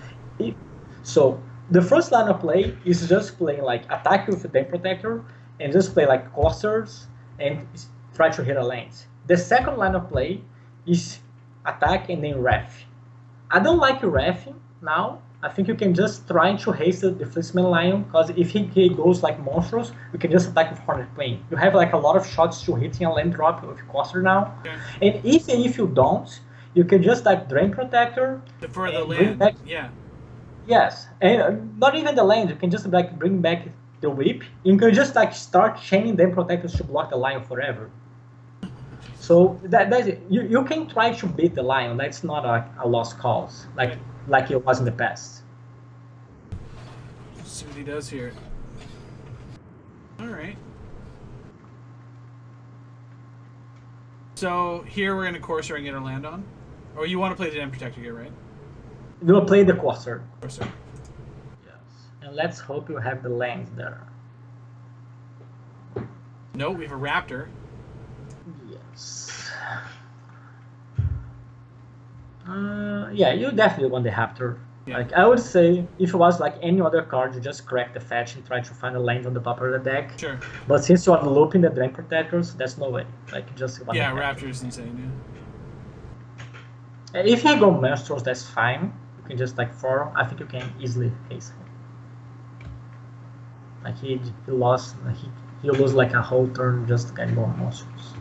So the first line of play is just playing like attack with the Dam Protector and just play like clusters and try to hit a land. The second line of play is attack and then ref. I don't like refing now. I think you can just try to haste the Fleeceman Lion, because if he goes like monstrous, you can just attack with Horned Queen. You have like a lot of shots to hitting a land drop with cluster now. Okay. And even if you don't, you can just like Drain Protector. For the bring land. back. Yeah. Yes, and not even the land. You can just like bring back the whip. You can just like start chaining them protectors to block the lion forever. So that's it. You can try to beat the lion. That's not a lost cause like it was in the past. Let's see what he does here. All right. So here we're gonna Corsair and get our land on. Or you want to play the Dam Protector here, right? You will play the Corsair. Corsair. Yes, and let's hope you have the land there. No, we have a Raptor. Yes. Yeah, you definitely want the Raptor. Yeah. Like I would say, if it was like any other card, you just crack the fetch and try to find a land on the top of the deck. Sure. But since you are looping the Drain Protectors, there's no way. Like just one. Yeah, Raptor is insane. Yeah. If you go Monsters, that's fine. You can just like 4. I think you can easily haste him. Like he lost. He lose like a whole turn just to get more Monsters.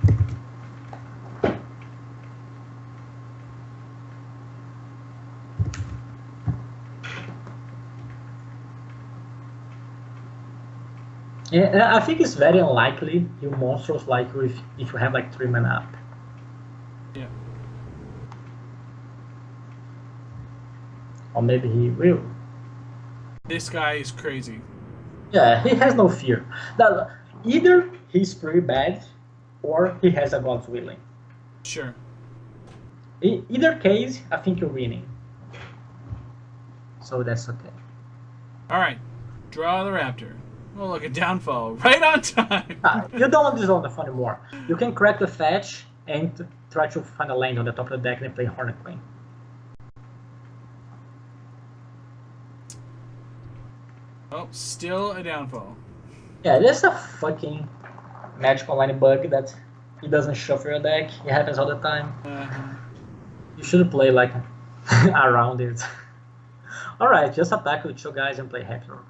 Yeah, I think it's very unlikely you monsters like if you have like 3 mana up. Yeah. Or maybe he will. This guy is crazy. Yeah, he has no fear. Now, either he's pretty bad, or he has a God's Willing. Sure. In either case, I think you're winning. So that's okay. All right. Draw the Raptor. Oh, look, a downfall. Right on time. You don't want this on the phone anymore. You can crack the fetch and try to find a land on the top of the deck and play Horned Queen. Oh, still a downfall. Yeah, there's a fucking Magic Online bug that he doesn't shuffle your deck. It happens all the time. You should play like around it. Alright, just attack with 2 guys and play Hector.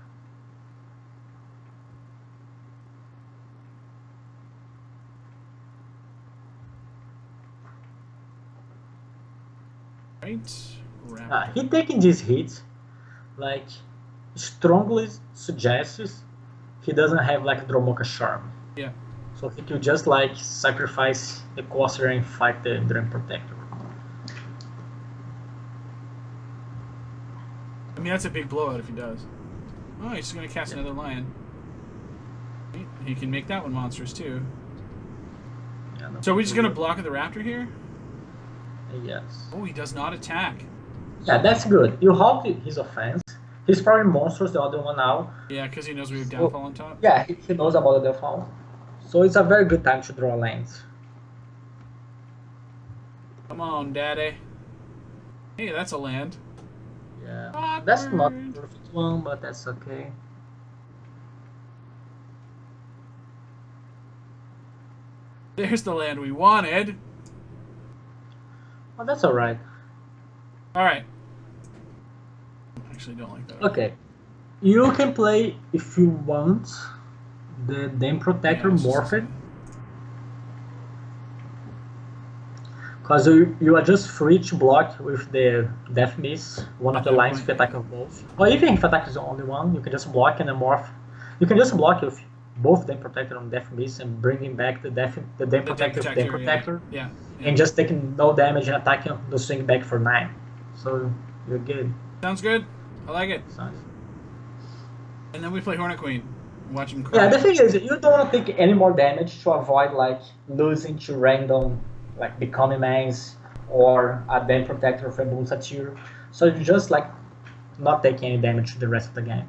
Right. He taking this hit, like, strongly suggests he doesn't have like Dromoka Charm. Yeah. So he could just like sacrifice the Corsair and fight the Drain Protector. I mean, that's a big blowout if he does. Oh, he's just going to cast another lion. He can make that one monstrous too. Yeah, no, So we're just going to block the Raptor here? Yes. Oh, he does not attack. Yeah, that's good. You halt his offense, He's probably monsters the other one now. Yeah, because he knows we have downfall on top. Yeah, he knows about the default. So it's a very good time to draw lands. Come on, daddy. Hey, that's a land. Yeah, Awkward. that's not the perfect one, but that's okay. There's the land we wanted. Oh, that's alright. All right. Actually, don't like that. Okay, you can play if you want the Dam Protector Yeah, it's just- Morphed. Because you are just free to block with the Death Miss, one of the lines if you attack of both. Or even if attack is the only one, you can just block and then morph. You can just block with both Dam Protector and Death Miss and bringing back the Dam Protector, Dam Protector, Yeah. and just taking no damage and attacking the swing back for 9. So you're good. Sounds good. I like it. Sounds. And then we play Hornet Queen. Watch him cry. Yeah, the thing is, you don't want to take any more damage to avoid like losing to random, like becoming mains or a Dam Protector for Boom Satyr. So you just like not taking any damage to the rest of the game.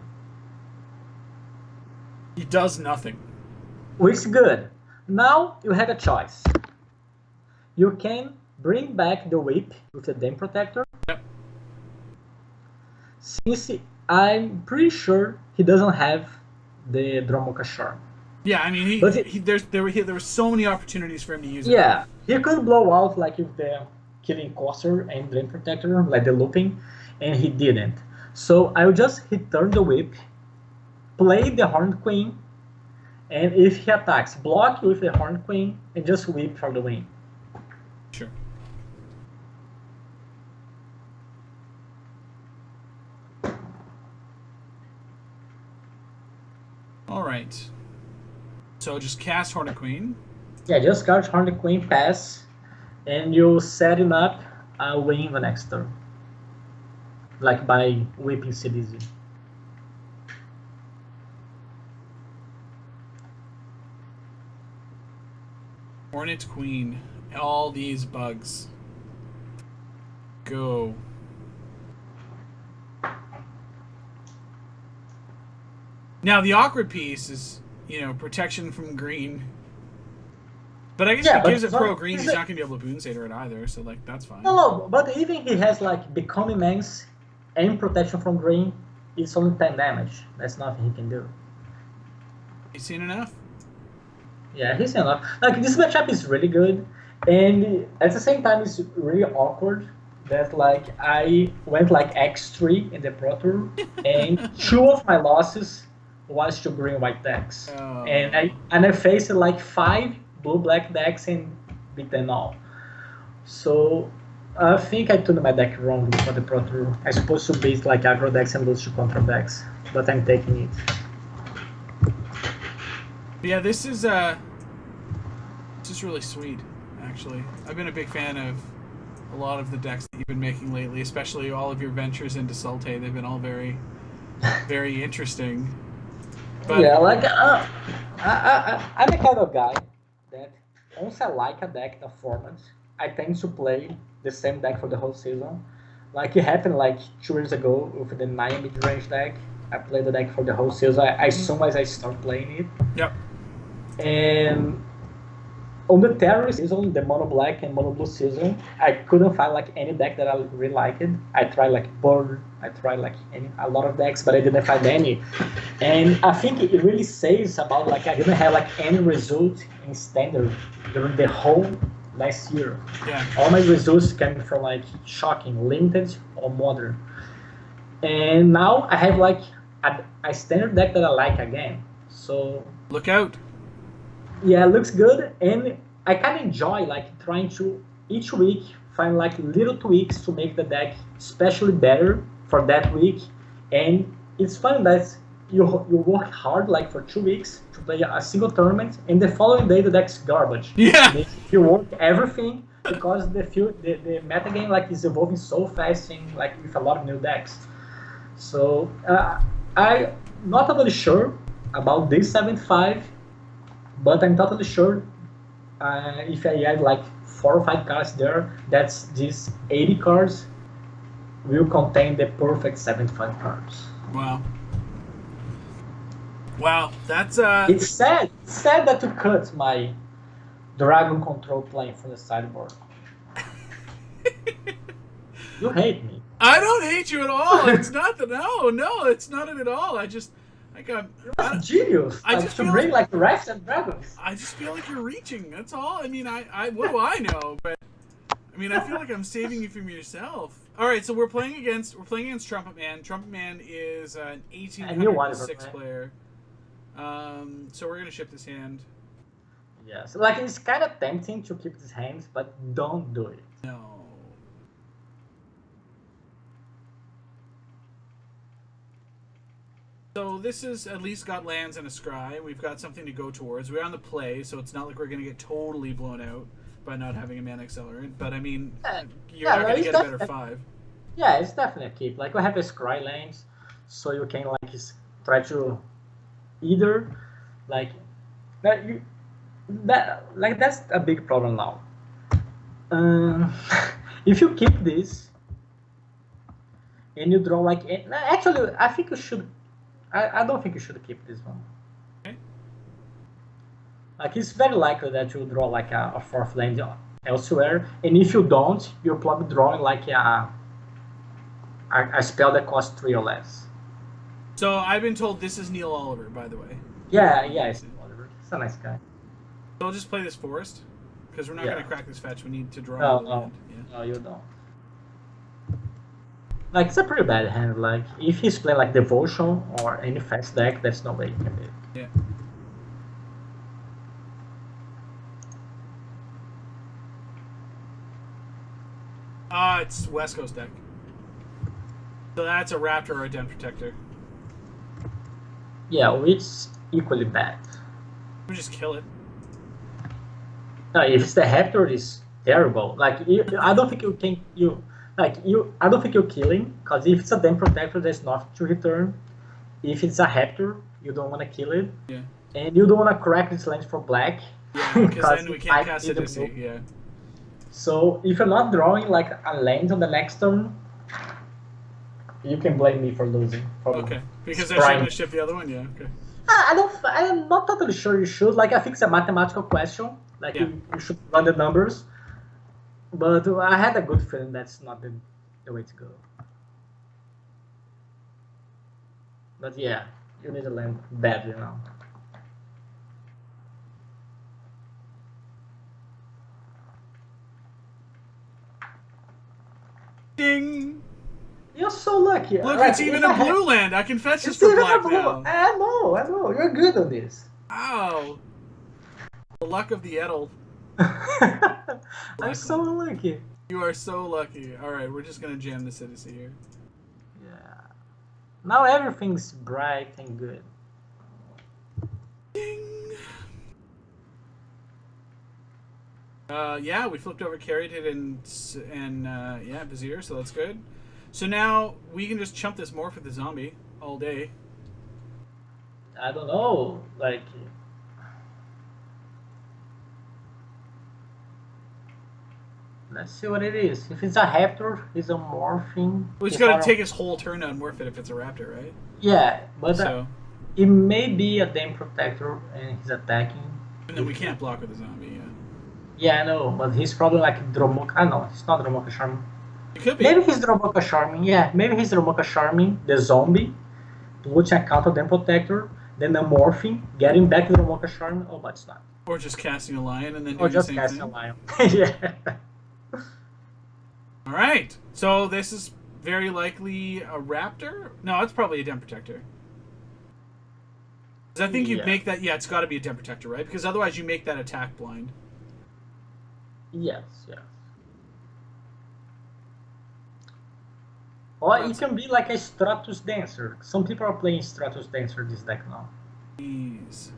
He does nothing. Which is good. Now you have a choice. You can bring back the whip with the Dam Protector. Yep. Since I'm pretty sure he doesn't have the Dromoka Charm. Yeah, I mean, But there were so many opportunities for him to use it. Yeah, he could blow out like with the Killing Coaster and Drain Protector, like the looping, and he didn't. So I'll just return the whip, play the Horned Queen, and if he attacks, block with the Horned Queen and just whip for the win. Sure. All right. So just cast Hornet Queen. Yeah, just card Horned Queen, pass, and you set him up, win the next turn. Like by whipping CDZ. Hornet Queen. All these bugs. Go. Now the awkward piece is, protection from green. But I guess if he gives it pro green, he's not gonna be able to Boon Satyr it either, so like that's fine. No, but even he has like becoming mains and protection from green, it's only 10 damage. That's nothing he can do. You seen enough? Yeah, he's enough. Like this matchup is really good, and at the same time it's really awkward that like I went like X3 in the Pro Tour, and 2 of my losses was to green-white decks, Oh. and I faced like 5 blue-black decks and beat them all. So I think I tuned my deck wrong for the Pro Tour. I'm supposed to beat like aggro decks and lose to control decks, but I'm taking it. Yeah, this is really sweet, actually. I've been a big fan of a lot of the decks that you've been making lately, especially all of your ventures into Sultai. They've been all very, very interesting. But Yeah, like I'm the kind of guy that once I like a deck in a format, I tend to play the same deck for the whole season. Like it happened like 2 years ago with the 9 mid-range deck. I played the deck for the whole season. As soon as I start playing it. Yep. And on the terror season, the mono black and mono blue season, I couldn't find like any deck that I really liked. I tried like Burn, I tried like a lot of decks, but I didn't find any. And I think it really says about like I didn't have like any result in standard during the whole last year. Yeah. All my results came from like shocking, limited or modern. And now I have like a standard deck that I like again. So Look out. yeah, it looks good, and I kind of enjoy like trying to each week find like little tweaks to make the deck especially better for that week. And it's fun that you work hard like for 2 weeks to play a single tournament, and the following day the deck's garbage. Yeah. You work everything because the metagame like is evolving so fast and like with a lot of new decks. So I'm not totally sure about this 75. But I'm totally sure if I add like 4 or 5 cards there, that's these 80 cards. will contain the perfect 75 cards. Wow. Wow, that's It's sad that you cut my dragon control plane from the sideboard. You hate me. I don't hate you at all. It's not the no, it's not it at all. I That's genius. I Like, just to feel bring like- like rats and dragons. I just feel like you're reaching. That's all. I mean, I what do I know? But I mean, I feel like I'm saving you from yourself. All right, so we're playing against Trumpet Man. Trumpet Man is an 1806 player. So we're gonna ship this hand. Yes, like it's kind of tempting to keep these hands, but don't do it. No. So this is at least got lands and a scry. We've got something to go towards. We're on the play, so it's not like we're going to get totally blown out by not having a mana accelerant. But I mean, you're not going to get a better 5. Yeah, it's definitely a keep. Like we have a scry lanes, so you can like try to either like that's a big problem now. If you keep this and you draw like actually, I think you should. I don't think you should keep this one. Okay. Like it's very likely that you'll draw like a 4th land elsewhere, and if you don't, you're probably drawing like a spell that costs 3 or less. So I've been told this is Neil Oliver, by the way. Yeah, it's whatever. He's a nice guy. So I'll just play this forest because we're not going to crack this fetch. We need to draw. No, you don't. Like it's a pretty bad hand. Like if he's playing like Devotion or any fast deck, there's no way he can beat it. Yeah. It's West Coast deck. So that's a Raptor or a Den Protector. Yeah, which equally bad. We just kill it. No, if it's the Raptor, it's terrible. Like I don't think you can I don't think you're killing, because if it's a Den Protector, there's nothing to return. If it's a Raptor, you don't want to kill it. Yeah. And you don't want to crack this land for black. Yeah, because then we can't cast it as yeah. So if you're not drawing like a land on the next turn, you can blame me for losing. Okay, because I shouldn't ship the other one. Yeah. Okay. I'm not totally sure you should. Like I think it's a mathematical question. Like you should run the numbers. But I had a good feeling that's not the way to go. But yeah, you need to land badly now. Ding! You're so lucky. Look, it's even a blue land. I can fetch this for black now. I know. You're good on this. Wow. The luck of the Edel. I'm so lucky. You are so lucky. Alright, we're just gonna jam the Citizen here. Yeah. Now everything's bright and good. Ding! Yeah, we flipped over, carried it, and yeah, Vizier, so that's good. So now we can just chump this morph with the zombie all day. I don't know, like... Let's see what it is. If it's a Raptor, it's a morphing. We just gotta take his whole turn to unmorph it if it's a Raptor, right? Yeah, but So, it may be a Dame Protector and he's attacking. and then we can't block with the zombie, yeah. Yeah, I know, but he's probably like Dromoka. Ah, no, it's not Dromoka Charming. It could be. Maybe he's Dromoka Charming. Yeah, maybe he's Dromoka Charming, the zombie, which I counter Dame Protector, then the morphing, getting back to Dromoka Charming. Oh, but it's not. Or just casting a lion and then Or doing the just same casting thing. a lion. Yeah. Alright, so this is very likely a Raptor? No, it's probably a Den Protector. 'Cause I think you make that, yeah, it's gotta be a Den Protector, right? Because otherwise you make that attack blind. Yes. Or it can be like a Stratus Dancer. Some people are playing Stratus Dancer this deck now. Jeez.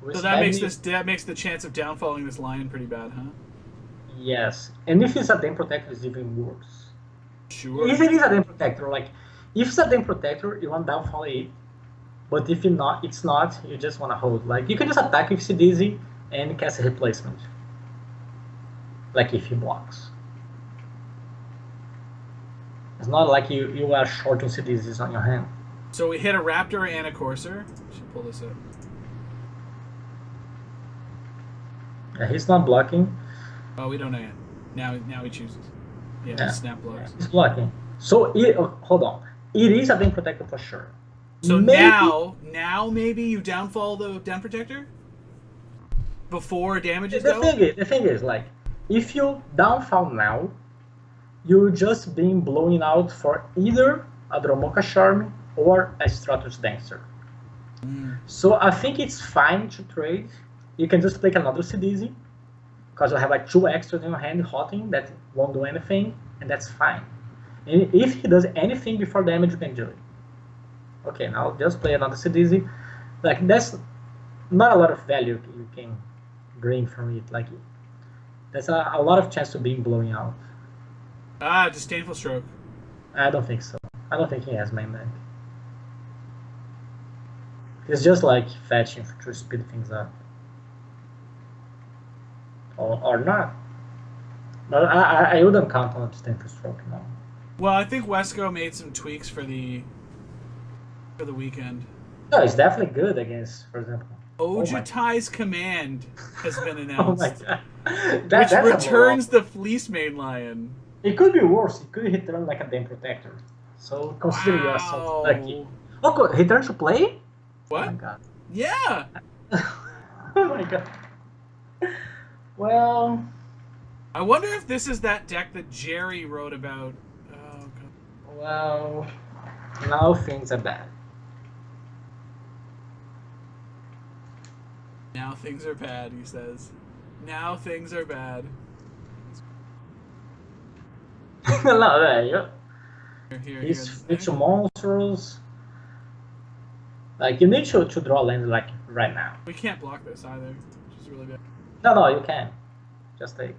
Which So that makes the chance of downfalling this lion pretty bad, huh? Yes, and if it's a Dame Protector, it's even worse. Sure. If it is a Dame Protector, like if it's a Dame Protector, you want downfall it. But if it's not, you just want to hold. Like you can just attack if it's dizzy and cast a replacement. Like if he blocks. It's not like you are short on CDs on your hand. So we hit a Raptor and a Courser. Should pull this up. Yeah, he's not blocking. Oh, we don't know yet. Now he chooses. Yeah. Snap blocks. He's blocking. So hold on. It is a Den Protector for sure. So maybe, now maybe you downfall the Den Protector before damages the go. The thing is, like, if you downfall now, you're just being blown out for either a Dromoka Charm or a Stratos Dancer. So I think it's fine to trade. You can just take another CDZ, because you have like 2 extras in your hand hotting that won't do anything, and that's fine. And if he does anything before damage, you can do it. Okay, now just play another CDZ. Like, that's not a lot of value you can gain from it. Like, there's a lot of chance to being blown out. Disdainful Stroke. I don't think so. I don't think he has main deck. He's just like fetching to speed things up. Or not. But I wouldn't count on Disdainful Stroke now. Well, I think Wesco made some tweaks for the weekend. No, it's definitely good against, for example. Ojutai's Command has been announced. Oh my god. Which returns the Fleece Main Lion. It could be worse. It could return like a Den Protector. So consider yourself lucky. Oh, he turns to play? What? Oh my god. Yeah! Oh my god. Well... I wonder if this is that deck that Jerry wrote about. Oh, god. Well... Now things are bad. Now things are bad, he says. Now things are bad. No, there you go. Here, It's monsters. Like, you need to draw land like right now. We can't block this either, which is really bad. No, you can. Just take.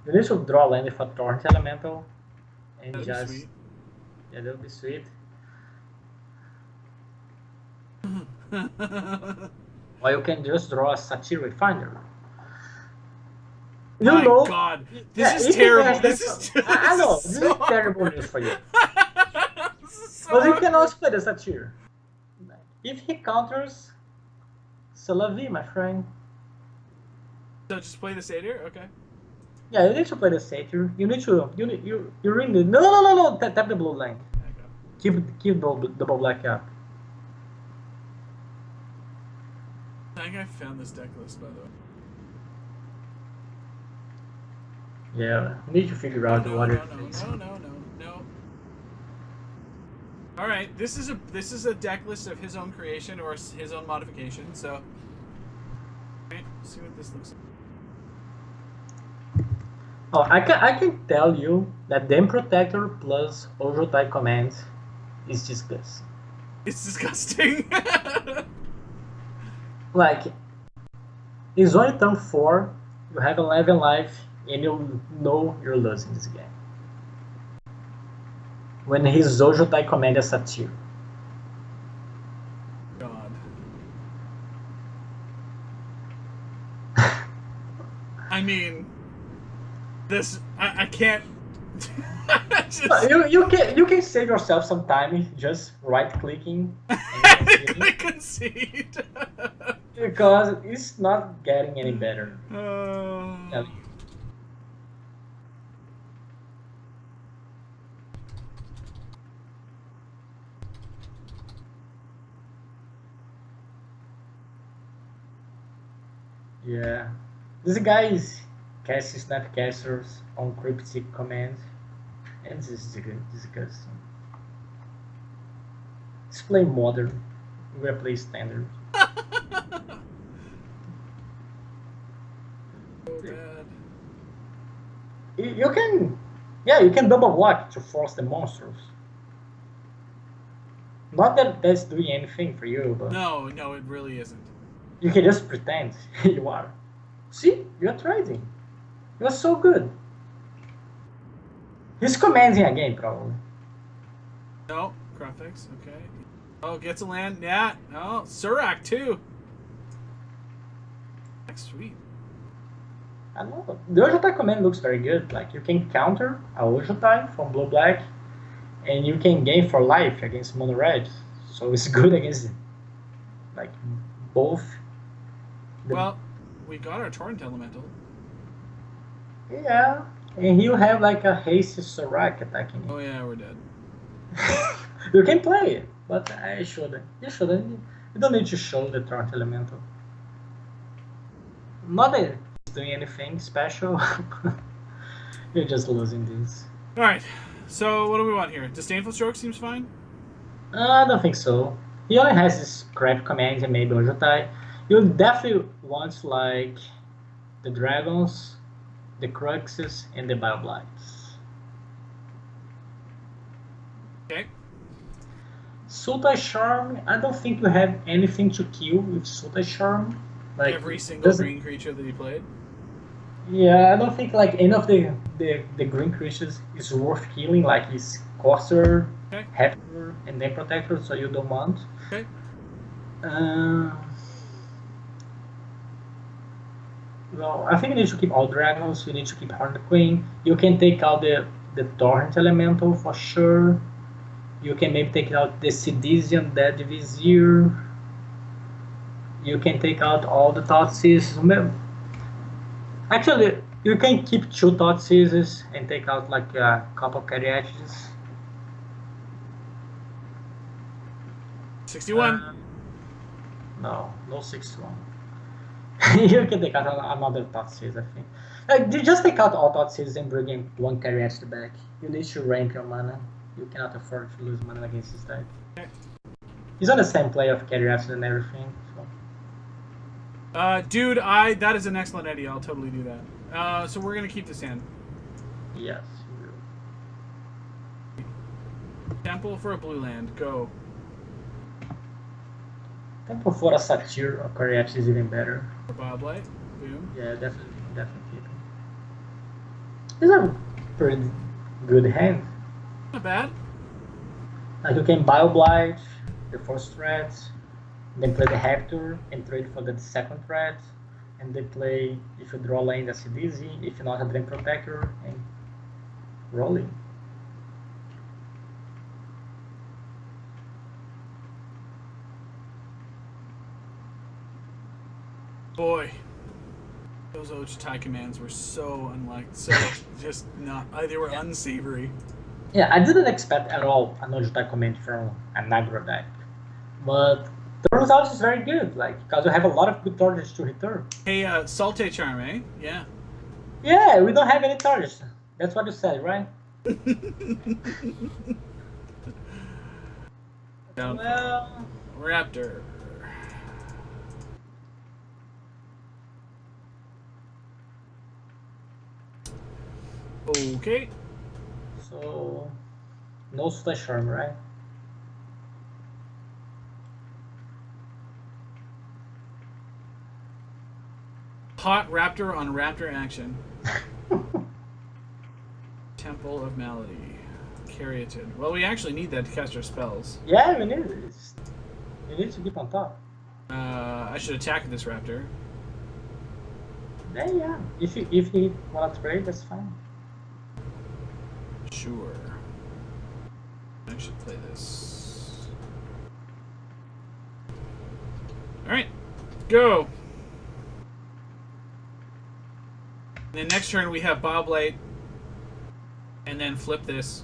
You need to draw land with a Torrent Elemental. And That'd just. be sweet. Yeah, that would be sweet. Or you can just draw a Satyr Refiner. You My know, god, this is terrible. This is I know, this so is terrible news for you. so But you can also play the Satyr. If he counters, c'est la vie, my friend. So just play the Satyr? Okay. Yeah, you need to play the Satyr. You need to. You really need. No. Tap the blue line. Okay. Keep double black up. I think I found this deck list, by the way. Yeah, you need to figure out what it is. No. All right, this is a deck list of his own creation or his own modification. So, all right, let's see what this looks like. Oh, I can tell you that Den Protector plus Ojotai Command is disgusting. It's disgusting. Like, it's only turn 4, you have 11 life, and you know you're losing this game. When his Ojotai Command is Satyr. God. I mean, this I can't. Just... You can save yourself some time just right clicking I concede. because it's not getting any better. Yeah, this guy is casting Snapcasters on cryptic commands, and this is disgusting. Let's play modern. We're gonna play standard. So bad. You can double block to force the monsters. Not that that's doing anything for you, but No, it really isn't. you can just pretend you are. See, you're trading. You're so good. He's commanding a game, probably. No, graphics, okay. Oh, gets a land, yeah. Oh, Surak too. Sweet. I don't know. The Ojotai command looks very good. Like, you can counter a Ojotai from blue black, and you can gain for life against mono red, so it's good against like both. Well, we got our Torrent Elemental. Yeah, and you have like a hasty Sorak attacking you. Oh yeah, we're dead. You can play it, but I shouldn't. You shouldn't. You don't need to show the Torrent Elemental. Not that it's doing anything special. You're just losing this. Alright, so what do we want here? Disdainful Stroke seems fine? I don't think so. He only has his craft commands and maybe Ojotai. You definitely want like the dragons, the cruxes, and the bioblights. Okay. Sultai Charm, I don't think you have anything to kill with Sultai Charm. Like Every single green creature that he played? Yeah, I don't think like any of the green creatures is worth killing, like his Coster, Okay. Hector, and then Protector, so you don't want. Okay. Well, I think you need to keep all dragons, you need to keep Horned Queen. You can take out the Torrent Elemental for sure. You can maybe take out the Sidesian Dead Vizier. You can take out all the Thoughtseize. Actually, you can keep 2 Thoughtseizes and take out like a couple Cariates. 61. No 61. You can take out another Thoughtseize, I think. Like, you just take out all Thoughtseizes and bring in 1 Cariate back. You need to rank your mana. You cannot afford to lose mana against this deck. Okay. He's on the same play of Cariates and everything. So. Dude, that is an excellent idea. I'll totally do that. So we're gonna keep this in. Yes. Temple for a blue land. Go. Temple for a Satyr or Cariates is even better. For Bioblight. Boom. Yeah, definitely keep him. These are pretty good hands. Not bad. Like you can Bioblight, the first threat, then play the Hector and trade for the second threat, and they play, if you draw lane, that's easy, if not, a Dream Protector, and rolling. Boy, those Ojotai commands were so just not, they were unsavory. Yeah, I didn't expect at all an Ojotai command from an aggro deck, but the result is very good, like, because you have a lot of good targets to return. Hey, Salte Charm, eh? Yeah. Yeah, we don't have any targets. That's what you said, right? Down. Well, Raptor. Okay. so no Slash Charm, right? Hot Raptor on Raptor action. Temple of Malady. Caryatid. Well, we actually need that to cast our spells. Yeah, we need it. You need to keep on top. I should attack this Raptor. Yeah. If you want to trade, that's fine. Sure. I should play this. Alright. Go! And then next turn we have Bioblight, and then flip this.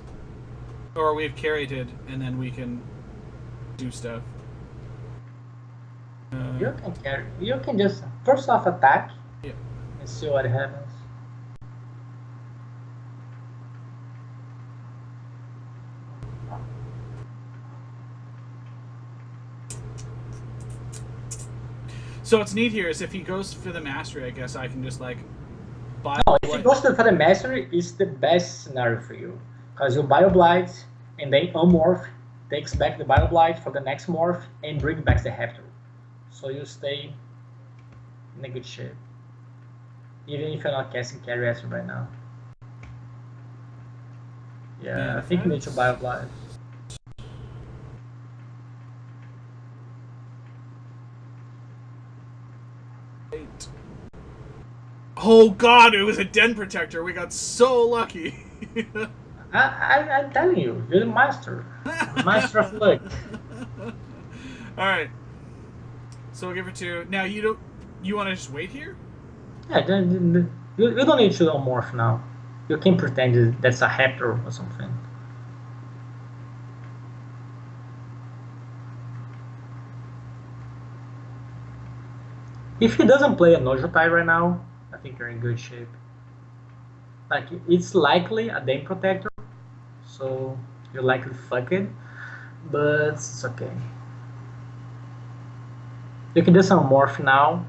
Or we have Caryatid, and then we can do stuff. You can just first off attack. Yeah. And see what happens. So what's neat here is if he goes for the mastery, I guess I can just like buy. No, if you go for the mastery, it's the best scenario for you, because you Bioblight and then unmorph, takes back the Bioblight for the next morph and bring back the Hector. So you stay in a good shape, even if you're not casting Cariates right now. Yeah, I think you need to Bioblight. Oh god, it was a Den Protector. We got so lucky. I'm telling you, you're the master. Master of luck. All right. So we'll give her 2. Now you don't. You want to just wait here? Yeah, you don't need to morph now. You can pretend that's a raptor or something. If he doesn't play a Nojotai right now, I think you're in good shape. Like, it's likely a Dame Protector, so you're likely fuck it, but it's okay. You can do some morph now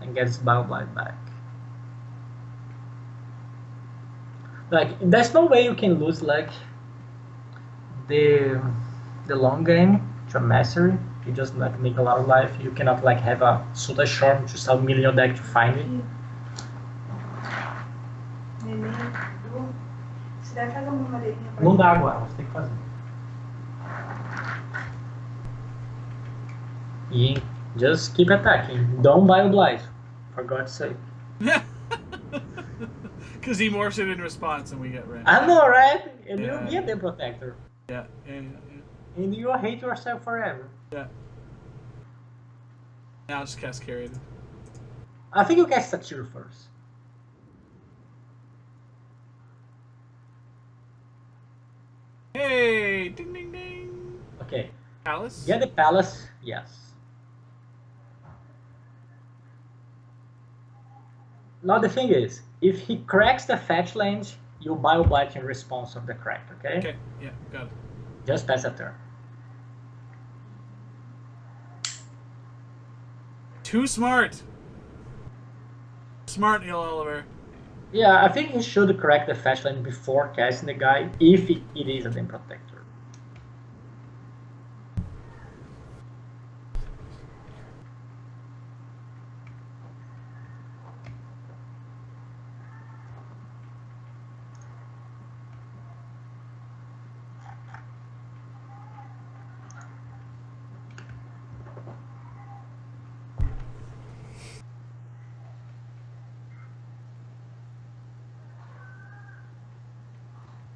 and get his Battle Blight back. Like, there's no way you can lose like the long game to a mastery. You just like make a lot of life. You cannot like have a Suda Shorm to sell million deck to find it. Você deve fazer uma madeirinha pra Não dá agora, você tem que fazer. E just keep attacking. Don't buy a blight, for God's sake. Because he morphs it in response and we get ran. I know, right? And Yeah. you'll be a Dame Protector. Yeah. And you'll hate yourself forever. Yeah. Now I'll just cast Carried. I think you cast Satyr first. Hey! Ding ding ding! Okay. Palace? Get the Palace, yes. Now the thing is, if he cracks the fetch land, you Bioblight in response of the crack, okay? Okay, yeah, got it. Just pass a turn. Too smart! Smart, Neil Oliver. Yeah, I think he should correct the fetch land before casting the guy, if it is a Dame Protector.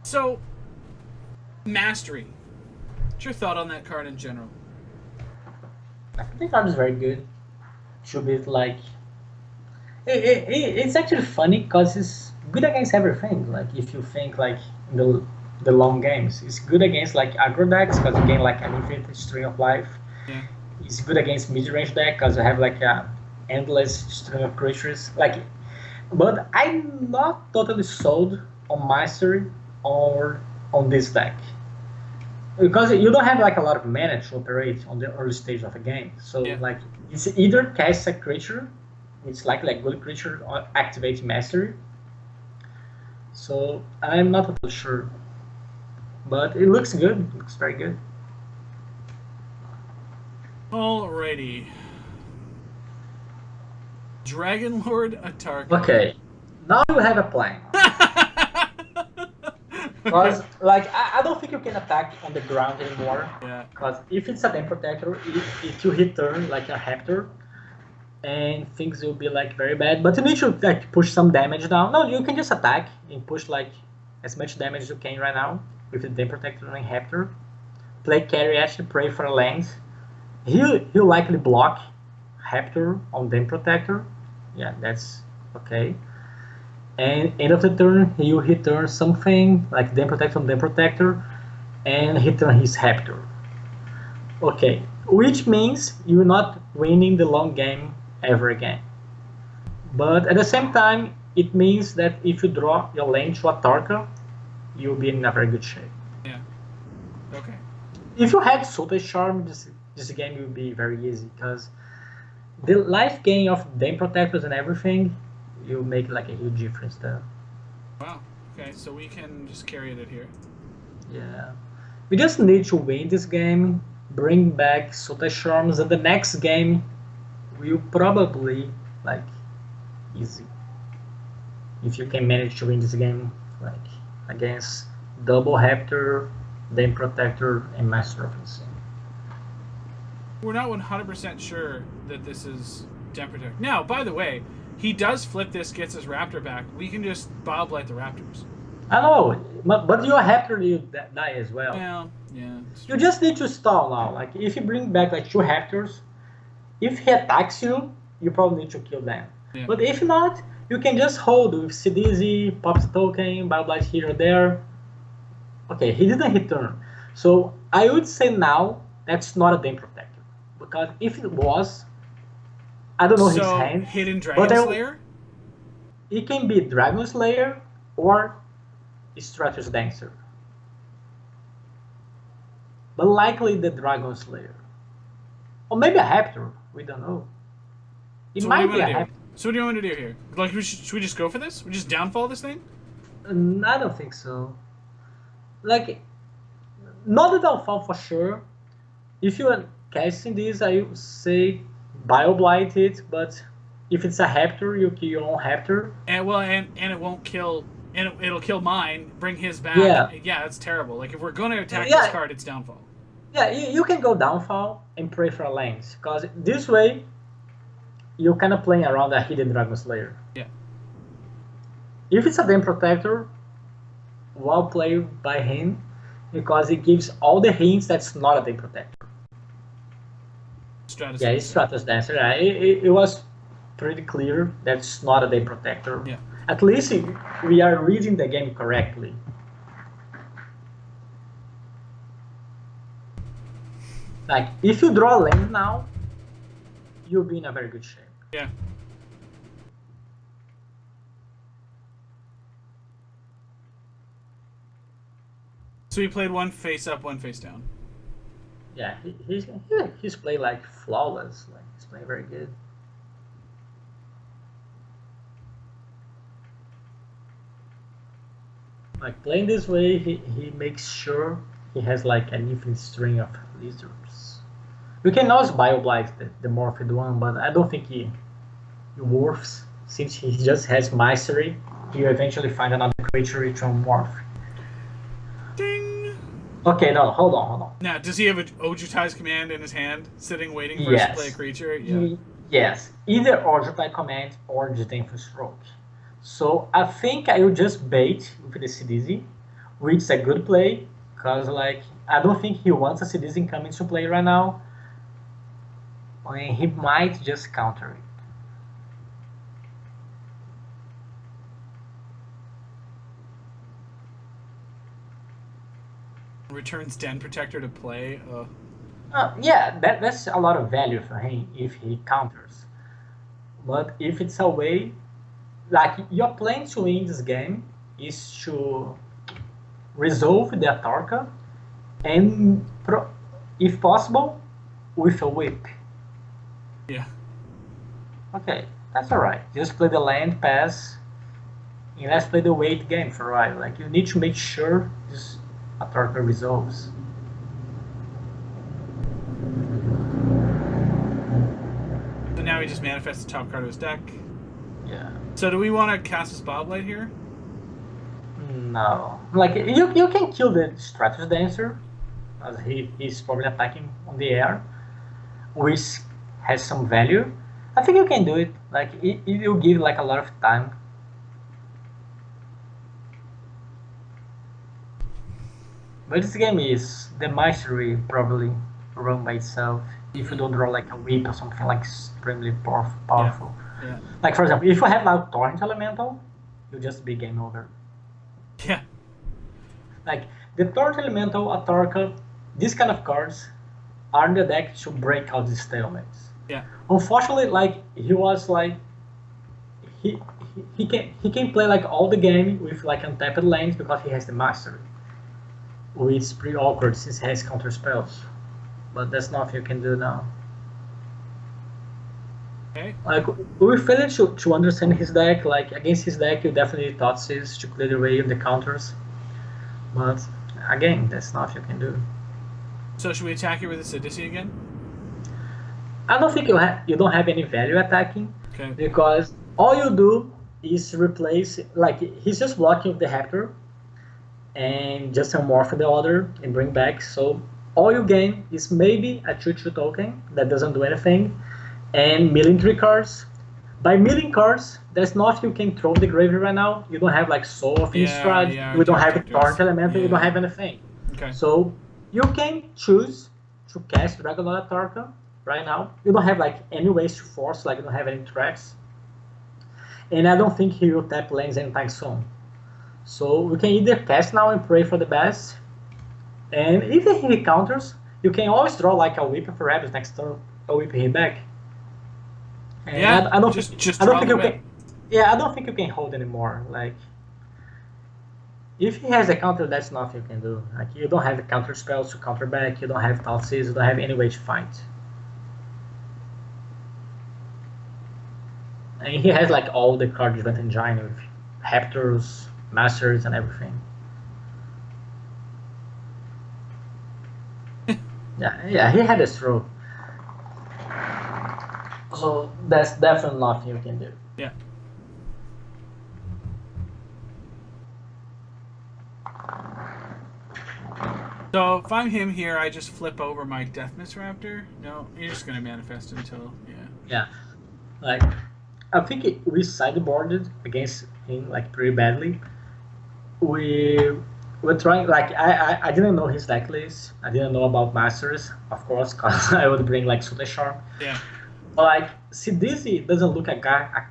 So, Mastery. What's your thought on that card in general? I think the card is very good. Should be like... It's actually funny because it's good against everything. Like, if you think like in the long games, it's good against like aggro decks because you gain like an infinite string of life. Yeah. It's good against mid-range deck because you have like a endless string of creatures. Like, but I'm not totally sold on Mastery or on this deck because you don't have like a lot of mana to operate on the early stage of a game. So Yeah. like it's either cast a creature, it's like good creature, or activate Mastery. So I'm not totally sure, but it looks good. It looks very good. Alrighty. Dragon Lord Atarka. Okay, now you have a plan. Because like I don't think you can attack on the ground anymore. Yeah. Because if it's a Dame Protector, if you hit turn like a Raptor, and things will be like very bad. But you need to like push some damage down. No, you can just attack and push like as much damage as you can right now with the Dame Protector and Raptor. Play carry actually pray for a land. He'll likely block Raptor on Dame Protector. Yeah, that's okay. And end of the turn, he'll hit turn something like Dame Protector on Dame Protector, and hit turn his Raptor. Okay, which means you're not winning the long game ever again. But at the same time, it means that if you draw your lane to Atarka, you'll be in a very good shape. Yeah. Okay. If you had Sultai Charm, this game will be very easy because the life gain of Dame Protectors and everything, you make like a huge difference there. Wow. Okay, so we can just carry it here. Yeah. We just need to win this game, bring back Sultai Charms, and the next game will probably like easy. If you can manage to win this game like against Double Raptor, Dame Protector, and Master of Insane. We're not 100% sure that this is Dame Protector. Now, by the way, he does flip this, gets his raptor back. We can just Bile Blight the raptors. I know, but you're happy you die as well. Well, yeah. You just need to stall now. Like if you bring back like 2 raptors, if he attacks you, you probably need to kill them. Yeah. But if not, you can just hold with CDZ, pops a token, Bile Blight here or there. Okay, he didn't return. So I would say now that's not a Dame Protector. Because if it was, I don't know his hand. Hidden Dragon but Slayer? It can be Dragon Slayer or Stratus Dancer. But likely the Dragon Slayer. Or maybe a Raptor, we don't know. It So might what do be you a want to Raptor. do? So what do you want to do here? Like, should we just go for this? We just downfall this thing? I don't think so. Like, not a downfall for sure. If you are casting this, I would say Bile Blight it, but if it's a Raptor, you kill your own Raptor. And it won't kill, and it'll kill mine, bring his back. Yeah. That's terrible. Like, if we're going to attack Yeah. this card, it's downfall. Yeah, you can go downfall and pray for a lens, because this way you're kind of playing around a hidden Dragon Slayer. Yeah. If it's a Dame Protector, well played by him, because it gives all the hints that's not a Dame Protector. Stratus. Yeah, it's Stratus Dancer. Yeah, it was pretty clear that's not a Dame Protector. Yeah. At least we are reading the game correctly. Like, if you draw a land now, you'll be in a very good shape. Yeah. So he played one face up, one face down. Yeah, he's playing like flawless. Like, he's playing very good. Like, playing this way, he makes sure he has like an infinite string of lizards. You can also Bile Blight the morphed one, but I don't think he morphs. Since he just has mastery, he'll eventually find another creature to morph. Ding! Okay, no, hold on. Now, does he have an Ojutai's command in his hand, sitting waiting for us to play a creature? Yeah. Yes, either Ojutai's command or Disdainful Stroke. So I think I will just bait with the CDZ, which is a good play, because like I don't think he wants a CDZ coming to play right now. And he might just counter it. Returns Den Protector to play. Yeah, that's a lot of value for him if he counters. But if it's a way, like your plan to win this game is to resolve the Atarka and, if possible, with a whip. Yeah. Okay, that's alright. Just play the land pass, and let's play the wait game for a while. Like, you need to make sure this Atarka resolves. So now he just manifests the top card of his deck. Yeah. So do we want to cast his Bile Blight here? No. Like, you can kill the Stratus Dancer, as he's probably attacking on the air, which has some value. I think you can do it. Like, it will give like a lot of time. But this game is the mastery probably run by itself. If you don't draw like a whip or something like extremely powerful. Yeah. Like, for example, if you have now Torrent Elemental, you'll just be game over. Yeah. Like, the Torrent Elemental, Atarka, these kind of cards are in the deck to break out these stalemates. Yeah. Unfortunately, like, he was like, he can play like all the game with like untapped lands because he has the mastery, which is pretty awkward since he has counter spells. But that's nothing you can do now. Okay. Like, we failed to understand his deck. Like, against his deck, you definitely Thoughtseize to clear the way of the counters. But again, that's nothing you can do. So should we attack it with a Sidisi again? I don't think you don't have any value attacking. Okay. Because all you do is replace, like, he's just blocking with the Raptor and just unmorph the other and bring back. So all you gain is maybe a 2/2 token that doesn't do anything and milling 3 cards. by milling cards, there's nothing you can throw the graveyard right now. You don't have like Soul of Innistrad, you don't have Torrent Elemental, you don't have anything. Okay. So you can choose to cast Dragonlord Atarka right now. You don't have like any ways to force, like you don't have any tracks. And I don't think he will tap lanes anytime soon. So we can either cast now and pray for the best. And if he counters, you can always draw like a Whip for Rebels next turn, a Whip him back. And Yeah, I don't just think, I draw don't think the you whip. can. Yeah, I don't think you can hold anymore. Like, if he has a counter, that's nothing you can do. Like, you don't have counter spells to counter back. You don't have Talsies. You don't have any way to fight. And he has like all the card advantage engine with Raptors, Masters, and everything. yeah, he had a stroke. So that's definitely nothing you can do. Yeah. So if I'm him here, I just flip over my Death Mist Raptor. No, you're just gonna manifest until Yeah, like I think we sideboarded against him like pretty badly. We were trying like I didn't know his deck list. I didn't know about Masters, of course, because I would bring like Soul Charm. Yeah. But like Sidisi doesn't look a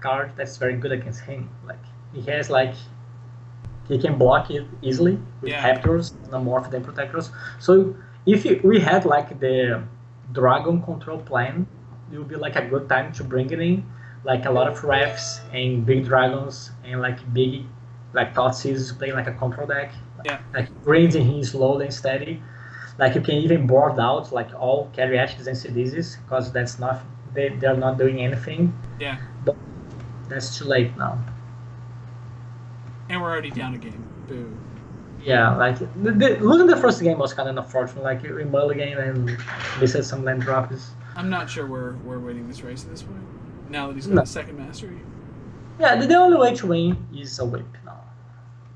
card that's very good against him. Like he has like he can block it easily with Raptors, Morph and Protectors. So if we had like the Dragon control plan, it would be like a good time to bring it in. Like a lot of refs and big dragons and like big like Thoughtseize playing like a control deck. Yeah. Like raising him slowly and steady. Like you can even board out like all Cariatis and Sidises because that's not they're not doing anything. Yeah. But that's too late now. And we're already down a game. Boo. Yeah, like losing the first game was kind of unfortunate. Like we mulligan and missed some land drops. I'm not sure we're winning this race at this point. Now that he's got a second mastery. Yeah, the only way to win is a whip now.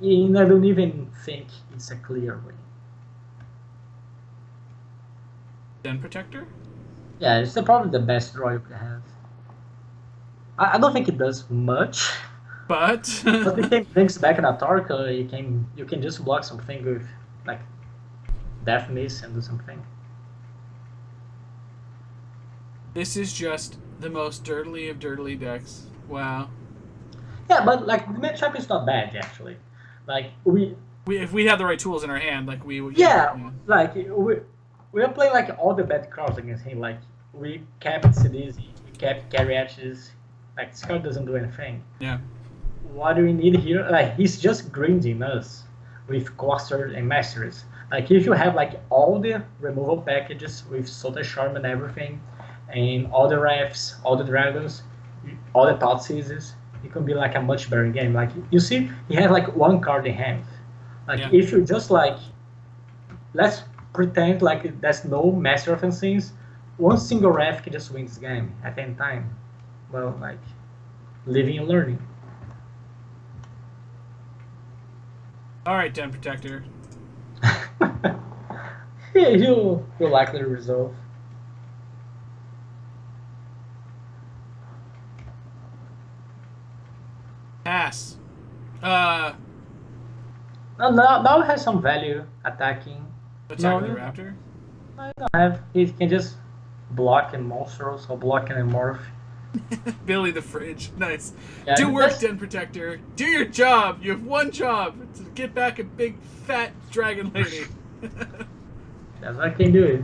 And I don't even think it's a clear win. Den Protector? Yeah, it's probably the best draw you can have. I don't think it does much. But But if it brings back an Atarka, you can just block something with like Death Mist and do something. this is just the most dirtly of dirtly decks. Wow. Yeah, but like the matchup is not bad actually. Like If we had the right tools in our hand, like we would. like we are playing like all the bad cards against him. Like we kept Sidisi, we kept Cariatis. Like this card doesn't do anything. Yeah. What do we need here? Like he's just grinding us with clusters and masters. Like if you have like all the removal packages with Sota Charm and everything, and all the refs, all the dragons, all the thought seizes, it can be like a much better game. Like you see, he has like one card in hand. Like if you just like, let's pretend like there's no master of things, one single ref can just win this game at any time. Well, like living and learning. All right, Den Protector. Yeah, you'll likely resolve. Pass. Now it has some value attacking. Attack with the Raptor. I don't have. He can just block and monsters or block and morph. Billy the Fridge. Nice. Yeah, Do work, that's- Den Protector. Do your job. You have one job. To get back a big, fat dragon lady. That's I can do it.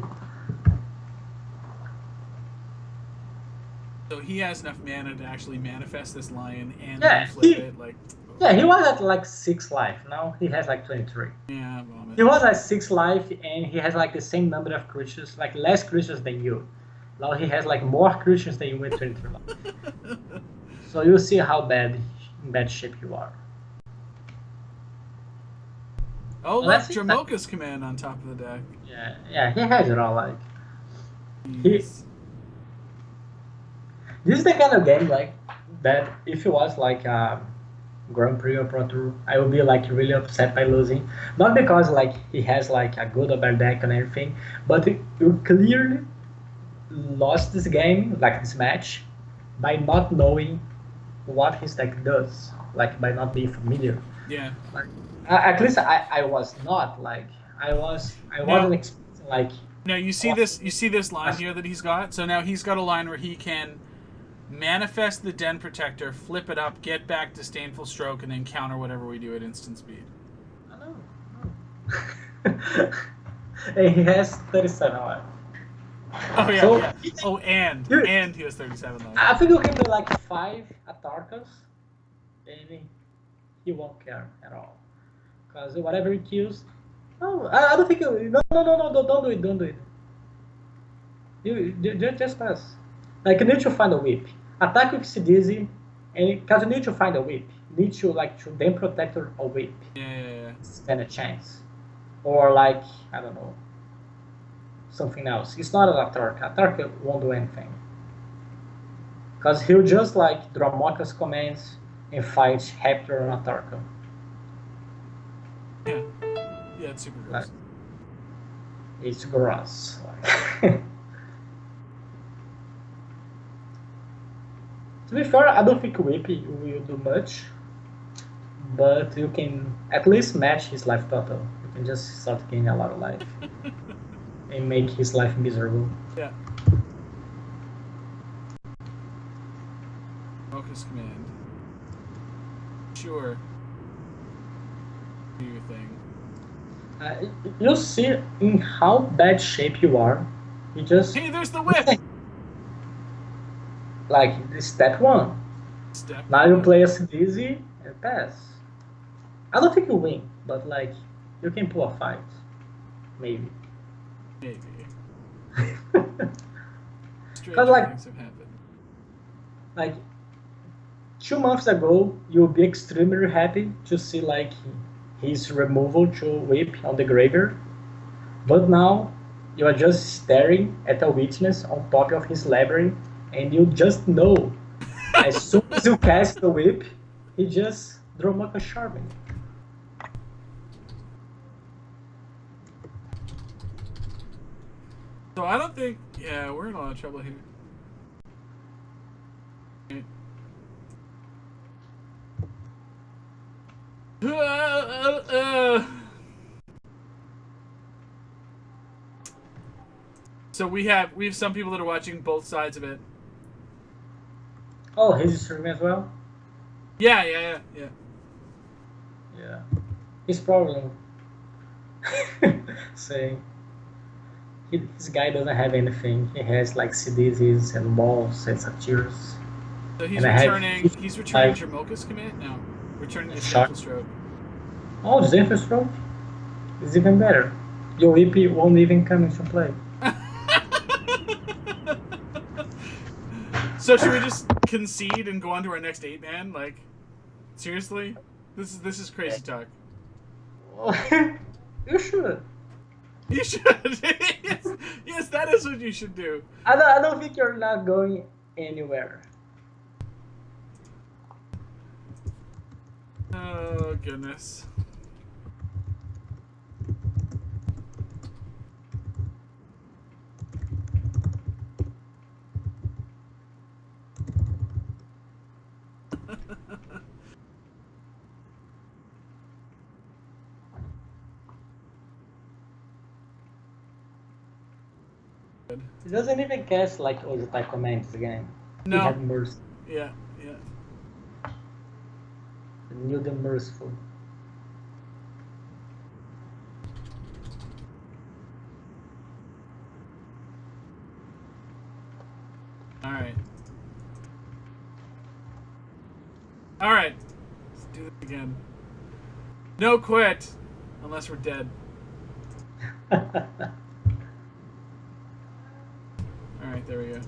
So he has enough mana to actually manifest this lion and Yeah, then flip it. Like, Yeah, he was at like 6 life. Now he has like 23. yeah, vomit. He was at 6 life and he has like the same number of creatures, like less creatures than you. Now he has like more creatures than you with 23 life. So you'll see how bad shape you are. Oh, look, Let's see Jamoka's command on top of the deck. Yeah, he has it all. Like Jeez. this is the kind of game like that. If it was like Grand Prix or Pro Tour, I would be like really upset by losing. Not because like he has like a good or bad deck and everything, but you clearly lost this game, like this match, by not knowing what his deck does, like by not being familiar. Yeah. Like, at least I was not like I wasn't expecting like. No, you see this line here that he's got. So now he's got a line where he can manifest the Den Protector, flip it up, get back Disdainful Stroke, and then counter whatever we do at instant speed. I know. And he has 37 life. Oh yeah, So, yeah. Oh, and he has 37 life. I think you can play like 5 Atarkas, and he won't care at all. Because whatever he kills, no, I don't think you. No, don't do it. You just pass. Like you need to find a whip. Attack with CDZ, and because you need to find a whip, you need to like to then protector a whip. Yeah. Stand a chance, or like I don't know, something else. It's not an Atarka. Atarka won't do anything. Because he'll just like draw Mocka's commands and fight Raptor and Atarka. Yeah, it's super gross. Like, it's gross. Like. To be fair, I don't think Whippy will do much, but you can at least match his life total. You can just start gaining a lot of life and make his life miserable. Yeah. Focus command. Sure. Do your thing. You'll see in how bad shape you are. You just Hey, there's the whip! like step 1. Step Now you one. play as easy and pass. I don't think you win, but like you can pull a fight, maybe. Maybe. Strange like- things have happened. Like 2 months ago, you'll be extremely happy to see like his removal to whip on the graveyard, but now you are just staring at a witness on top of his library, and you just know as soon as you cast the whip, he just draw Maka Charming. So I don't think... Yeah, we're in a lot of trouble here. So we have some people that are watching both sides of it. Oh, he's streaming as well? Yeah. Yeah. He's probably saying this guy doesn't have anything. He has like CDs and balls and satyrs. So he's And I have returning. He's returning 55 Jamoka's command. No, returning the Shot. Shuffle Stroke. Oh, Zephyr Stroke is even better. Your EP won't even come into play. So should we just concede and go on to our next 8-man? Like, seriously, this is crazy talk. You should. You should. yes, that is what you should do. I don't think you're not going anywhere. Oh goodness. He doesn't even cast like all the type commands again. No. He had mercy. Yeah. New the merciful. All right. Let's do this again. No quit, unless we're dead. All right, there we go.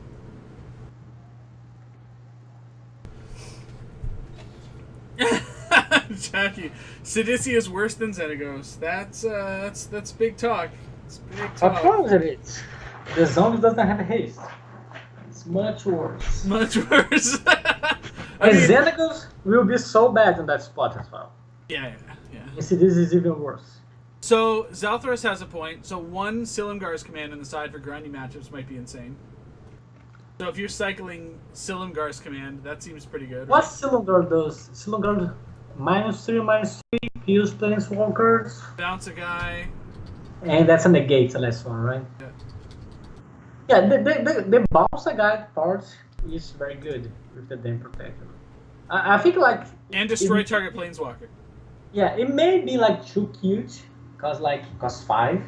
Jackie, Sidisi is worse than Xenagos. That's big talk. It's big Of talk. course it is. The zombie doesn't have haste. It's much worse. Much worse. And Xenagos will be so bad in that spot as well. Yeah. You see, this is even worse. So Zaltharis has a point. So one Silumgar's command on the side for grinding matchups might be insane. So if you're cycling Silumgar's command, that seems pretty good. What Right? Cylinder does? Cylinder -3/-3, use planeswalkers, Bounce a guy. and that's a negate the last one, right? Yeah. Yeah, the bounce a guy part is very good with the Dam Protector. I think like And destroy it, target planeswalker. yeah, it may be like too cute because like it costs 5,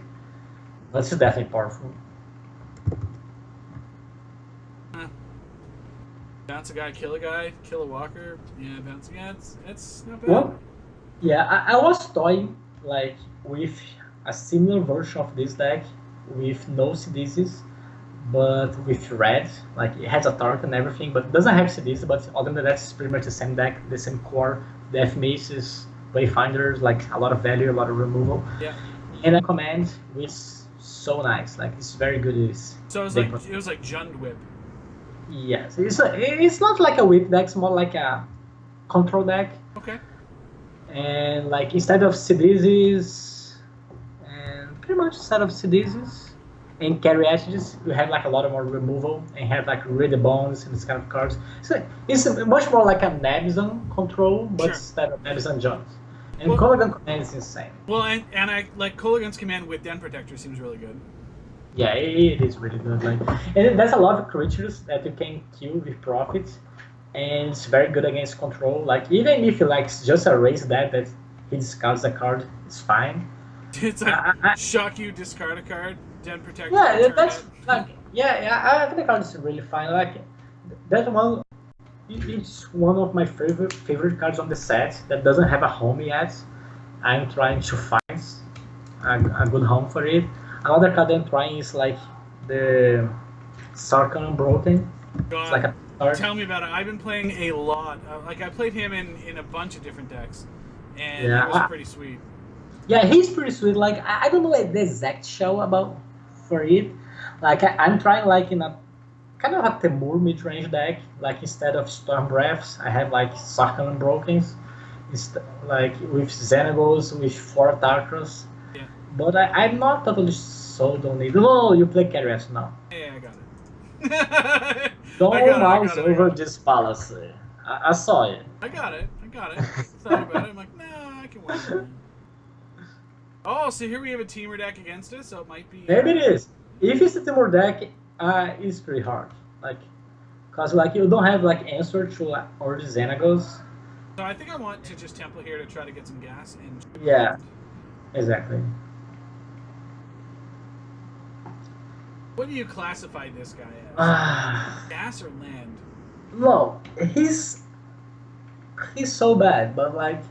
but it's definitely powerful. Bounce a guy, kill a guy, kill a walker. Yeah, bounce a guy. It's not bad. Well, yeah, I was toying like with a similar version of this deck with no CDs, but with red. Like it has a target and everything, but doesn't have CDs. But other than that, it's pretty much the same deck, the same core. Death Maces, Wayfinders, like a lot of value, a lot of removal. Yeah. And a command was so nice. Like it's very good. So it was like Jund Whip. Yes, it's not like a whip deck. It's more like a control deck. Okay. And like instead of CDs and pretty much instead of CDs and carry edges, you have like a lot of more removal and have like read the bones and this kind of cards. So it's much more like a Nabzon control, but Sure. instead of Nabzon Jones. And Well- Colligan command is insane. Well, and I like Kolaghan's command with Den Protector seems really good. Yeah, it is really good. Like, and there's a lot of creatures that you can kill with profit, and it's very good against control. Like even if you like just erase that he discards a card, it's fine. It's like I- shock you, discard a card, Den Protector. Yeah, return that's it. like I think the card is really fine. Like that one, it's one of my favorite cards on the set that doesn't have a home yet. I'm trying to find a good home for it. Another card I'm trying is like the Sarkhan Unbroken. God, It's like a card. tell me about it. I've been playing a lot. Like I played him in a bunch of different decks, and Yeah, it was pretty sweet. Yeah, he's pretty sweet. Like I don't know the exact show about for it. Like I'm trying like in a kind of a Temur mid-range deck. Like instead of Storm Breaths, I have like Sarkhan Unbrokens. It's like with Xenagos, with 4 Darkros. Yeah. But I'm not totally sold on it. No, you play Carriers now. Yeah, I got it. Don't I got it, I mouse got it, I over got it. this fallacy. I saw it. I got it. Thought about it. I'm like, nah, I can wait. Oh, so here we have a teamer deck against us, so it might be. Maybe it is. If it's a Timur deck, it's pretty hard. Like, cause like you don't have like answer to or the Xenagos. So I think I want to just temple here to try to get some gas and. Yeah. Exactly. What do you classify this guy as? Gas or land? No, he's so bad, but like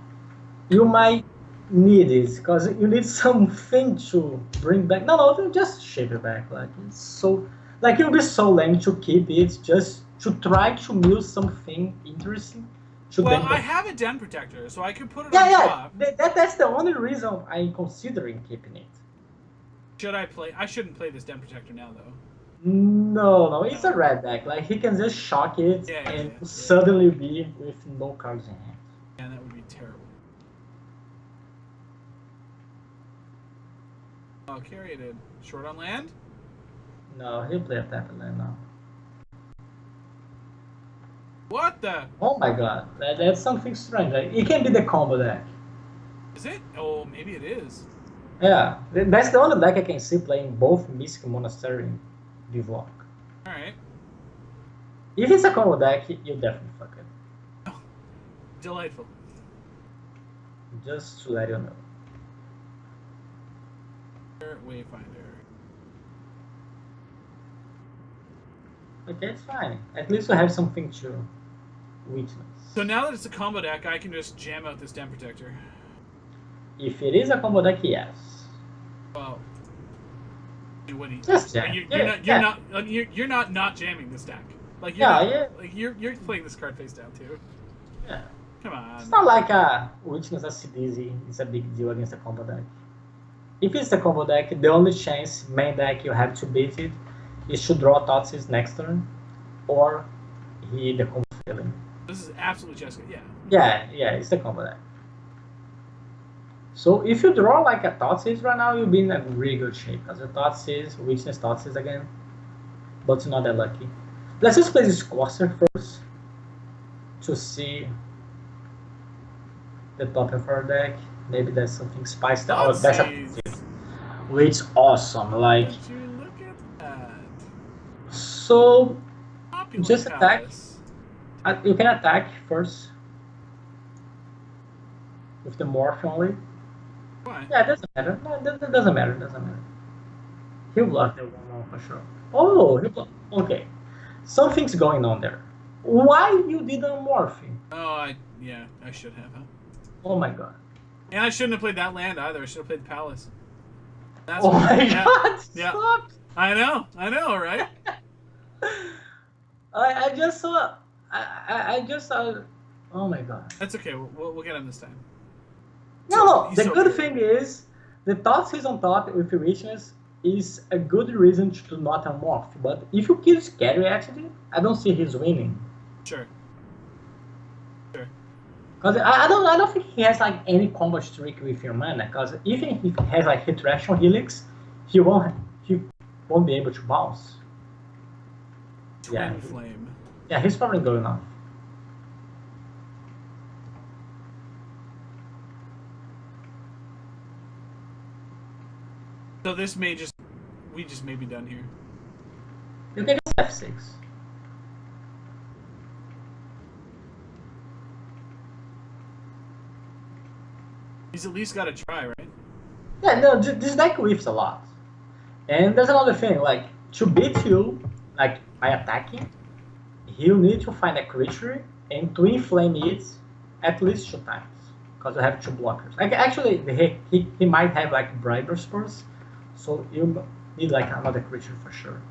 you might need it because you need something to bring back. No, just ship it back. Like it's so like it'll be so lame to keep it just to try to mill something interesting. To Well, bring I back. have a Den Protector, so I could put it Yeah, on yeah. top. That's the only reason I'm considering keeping it. Should I play? I shouldn't play this Den Protector now, though. No, it's a red deck. Like he can just shock it Yeah, and yeah. suddenly be with no cards in hand. Yeah, that would be terrible. Oh, carry it in. Short on land? No, he'll play a tap land now. What the? Oh my god, that's something strange. Like, it can be the combo deck. Is it? Oh, maybe it is. Yeah, that's the only deck I can see playing both Mystic Monastery and Vivlock. Alright. If it's a combo deck, you definitely fuck it. Delightful. Just to let you know. Wayfinder. Okay, it's fine. At least we have something to witness. So now that it's a combo deck, I can just jam out this Den Protector. If it is a combo deck, yes. Well, what do you? Just jam. You're not jamming this deck. Like you're playing this card face down too. Yeah. Come on. It's not like a Witness as CDZ is a big deal against a combo deck. If it's a combo deck, the only chance main deck you have to beat it is to draw Thoughtseize next turn, or hit the combo feeling. This is absolutely just yeah. Yeah, it's the combo deck. So if you draw like a Thoughtseize right now, you'll be in a really good shape. Because the Thoughtseize, Witness Thoughtseize again, but you're not that lucky. Let's just play this Corsair first to see the top of our deck. Maybe there's something spicy. Oh, that's a Thoughtseize. which awesome. Like Would you look at that? so, Opulent just attack. palace. You can attack first with the morph only. Why? Yeah, it doesn't matter. No, that doesn't matter. It doesn't matter. He'll block the 1-1 for sure. Oh, he block. Okay, something's going on there. Why you didn't morph him? Oh, I should have, huh? Oh my god. And I shouldn't have played that land either. I should have played the palace. That's Oh what- my yeah. god. Yeah. Stop. I know, right? I just saw. I just saw. Oh my god. That's okay. We'll get him this time. No. He's The so good good. thing is the Thoughtseize on top with richness is a good reason to not unmorph. But if you kill Scary actually, I don't see his winning. Sure. Cause I don't think he has like any combo streak with your mana. Cause even if he has like hit rational helix, he won't be able to bounce. Twin flame. Yeah, he's probably going off. So this we just may be done here. You can just F6. He's at least got to try, right? Yeah, no, this deck whiffs a lot. And there's another thing, like, to beat you, like, by attacking, he'll need to find a creature and twin flame it at least 2 times. Because you have 2 blockers. Like, actually, he might have, like, Briber Spurs, so you need, like, another creature for sure.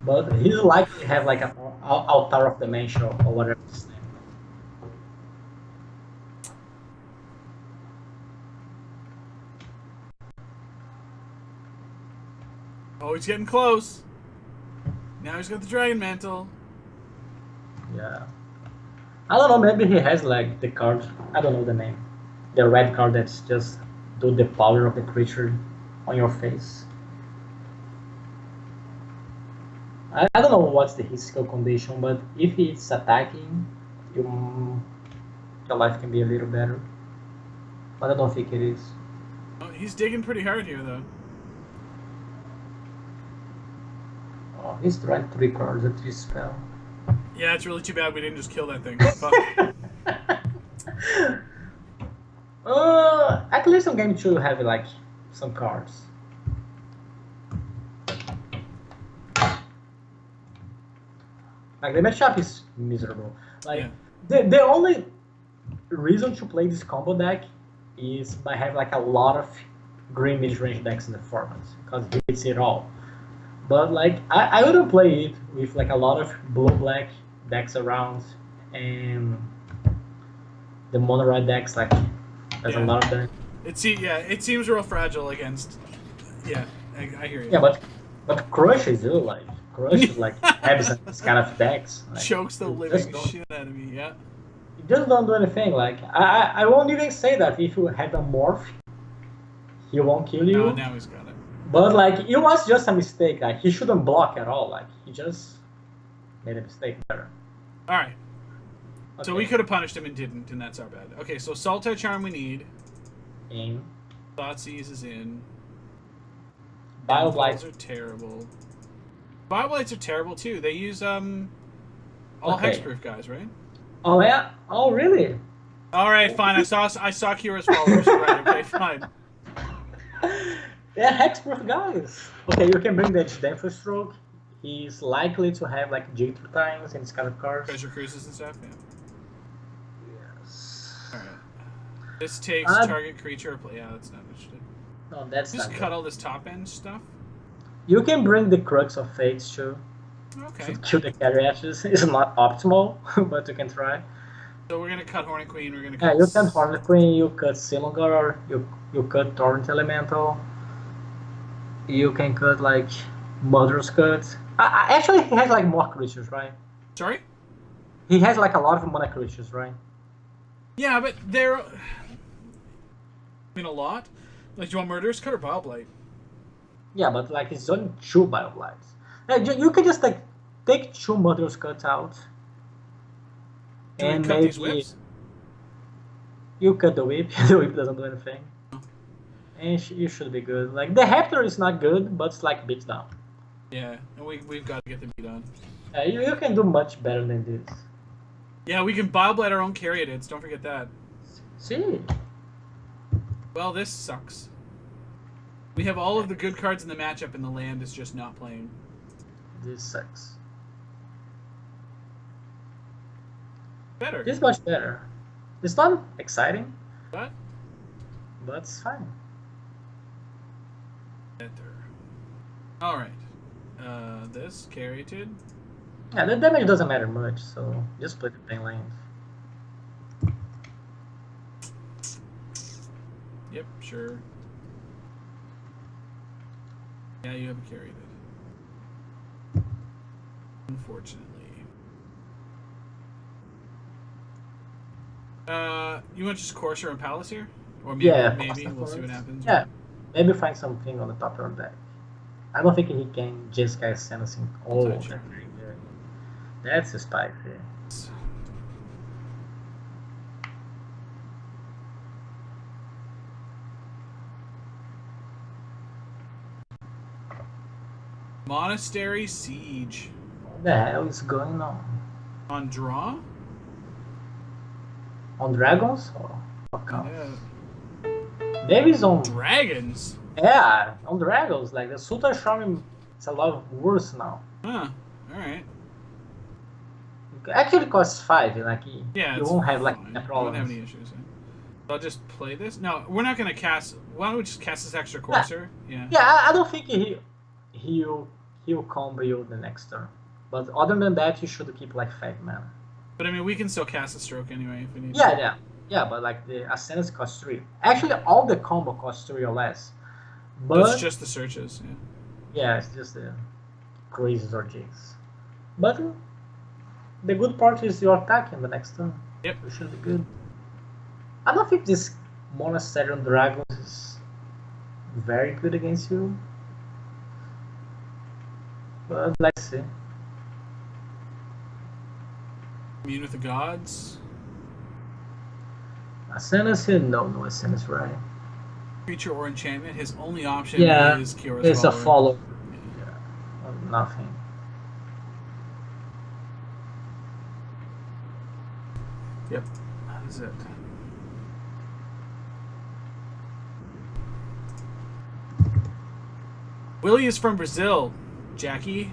But he's likely to have, like, an Altar of Dimension or whatever his name. Oh, he's getting close. Now he's got the Dragon Mantle. Yeah. I don't know, maybe he has like the card, I don't know the name. The red card that's just do the power of the creature on your face. I don't know what's the his skill condition, but if it's attacking, your life can be a little better. But I don't think it is. Oh, he's digging pretty hard here, though. Oh, he's trying 3 cards, a 3 spell. Yeah, it's really too bad we didn't just kill that thing. Fuck. At least I'm going to have like some cards. Like the matchup is miserable. Like the only reason to play this combo deck is by having like a lot of green mid-range decks in the format because it hits it all. But like I wouldn't play it with like a lot of blue-black decks around and the mono red decks. Like there's a lot of them. It seems real fragile against. Yeah, I hear you. Yeah, but crushes you like crushes like heads and this kind of decks. Like, Chokes the you living just shit out of me. Yeah. You just don't do anything. Like I won't even say that if you have a morph, he won't kill you. No, now he's got it. But like it was just a mistake. Like he shouldn't block at all. Like he just made a mistake there. All right. Okay. So we could have punished him and didn't, and that's our bad. Okay, so Saltire Charm we need. In Thoughtseize is in. Bioblight. Are terrible. Bioblights are terrible too. They use all Okay. hexproof guys, right? Oh yeah. Oh really? All right, fine. I saw Kira's followers. Right. Okay, fine. Yeah, hexproof guys. Okay, you can bring the Death Stroke. He's likely to have like J2 times and this kind of cards. Treasure cruises and stuff. Yeah. Yes. All right. This takes target creature. Yeah, that's not interesting. No, that's Just not cut good. all this top end stuff. You can bring the Crux of Fates too. Okay. To kill the carry ashes. It's not optimal, but you can try. So we're gonna cut Hornet Queen. We're gonna Yeah, cut. you can Hornet Queen, you cut Silumgar, you cut Torrent Elemental. You can cut like Mother's Cut. Actually, he has like more creatures, right? Sorry. He has like a lot of mana creatures, right? Yeah, but they're. I mean, a lot. Like, do you want Murderous Cut or Bioblight? Yeah, but like it's only 2 Bioblights. You can just like take 2 Mother's Cuts out, Do we and cut these maybe whips? you cut the whip. The whip doesn't do anything, and you should be good. Like the Raptor is not good, but it's like beats down. Yeah, and we've got to get the beat on. You can do much better than this. Yeah, we can Bioblade our own Caryatids. Don't forget that. See, Well, this sucks. We have all of the good cards in the matchup, and the land is just not playing. this sucks. Better. This is much better. It's not exciting, But but it's fine. better. Alright. This, Caryatid. Yeah, the damage doesn't matter much, so just play the plain lanes. Yep, sure. Yeah, you have a Caryatid. Unfortunately. You want just Courser and Palace here? Or maybe, Yeah, maybe. We'll see what happens. Yeah, maybe find something on the top of the deck. I don't think he can just cast anything. Oh, That's right. that's a spicy. Monastery Siege. What the hell is going on? On draw? On dragons or what counts? Yeah. Maybe it's on. Dragons? Yeah, on dragons. Like the Sultan Charming, it's a lot worse now. Huh. Alright. It actually costs 5. Like Yeah, you it's won't have like fine. a We won't problem. have any issues. I'll just play this. No, we're not gonna cast. Why don't we just cast this extra Courser? Yeah. Yeah, I don't think he'll combo you the next turn. But other than that, you should keep like 5 mana. But I mean, we can still cast a stroke anyway if we need. Yeah, to. yeah. But like the Ascendance costs 3. Actually, all the combo costs 3 or less. But But it's just the searches. Yeah. yeah, it's just the crazes or jigs. But the good part is you're attacking the next turn. Yep. You should be good. I don't think this Monastery on Dragons is very good against you. But let's see. Commune with the gods. Ascendance here? No Ascendance, right? Creature or enchantment. His only option Yeah, is Kyora's it's a Follower. follow. Yeah, nothing. Yep. That is it. Willy is from Brazil. Jackie.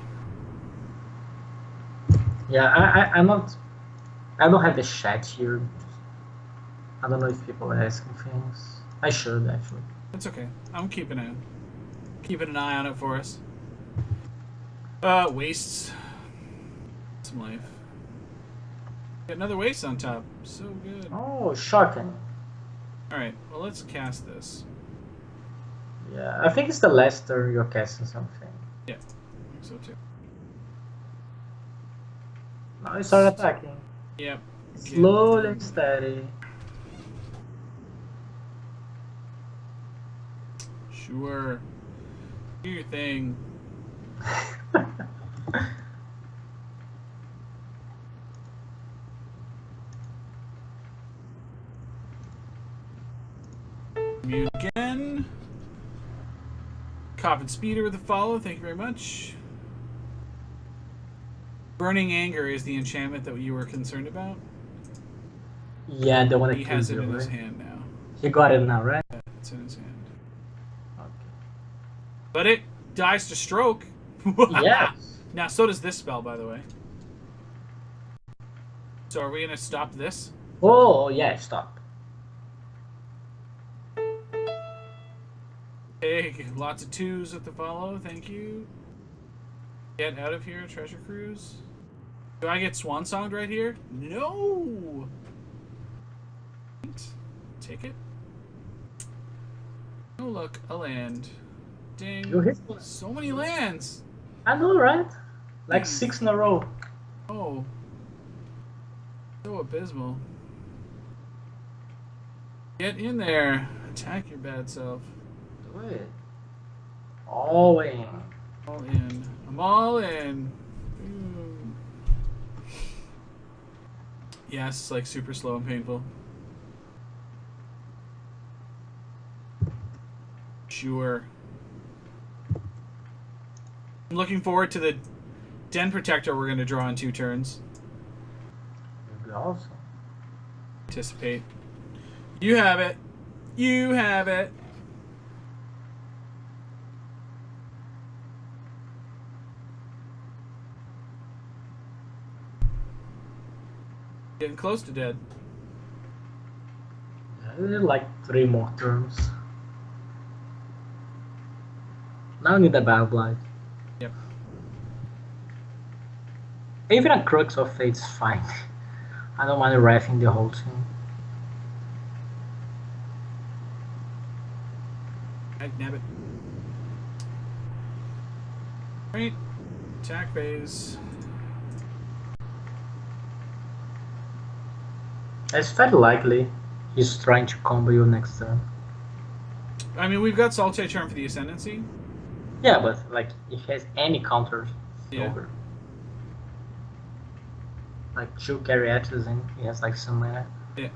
Yeah, I'm not. I don't have the chat here. I don't know if people are asking things. I should actually. That's okay. I'm keeping an eye on it for us. Wastes. Some life. Get another waste on top. So good. Oh, shocking. Alright, well let's cast this. Yeah, I think it's the last turn you're casting something. Yeah, I think so too. Now you start attacking. Yep. Slowly and steady. Sure. Do your thing. Mute again. Coffin Speeder with a follow. Thank you very much. Burning Anger is the enchantment that you were concerned about. Yeah, the one that He has kills it you, in his right? hand now. You got it now, right? Yeah, it's in his hand. Okay. But it dies to stroke. Yes. Now, so does this spell, by the way. So are we going to stop this? Oh, yeah, stop. Big, lots of 2s with the follow. Thank you. Get out of here, Treasure Cruise. Do I get Swan Songed right here? No! Take it. Oh, look, a land. Ding. You hit one. So many lands! I know, right? Like 6 in a row. Oh. So abysmal. Get in there. Attack your bad self. Do it. All in. All in. I'm I'm all in. Ooh. Yes, it's like super slow and painful. Sure. I'm looking forward to the Den Protector we're going to draw in 2 turns. That'd be awesome. Anticipate. You have it. You have it. Getting close to dead. Yeah, like 3 more turns. Now I need a Battle Blight. Yep. Even a Crux of Fate's fine. I don't mind reffing the whole team. I'd nab it. Right. Attack phase. It's very likely he's trying to combo you next turn. I mean, we've got Salty Charm for the Ascendancy. Yeah, but like if he has any counters, it's Yeah. over. Like 2 Carriages and he has like some mana. Yeah.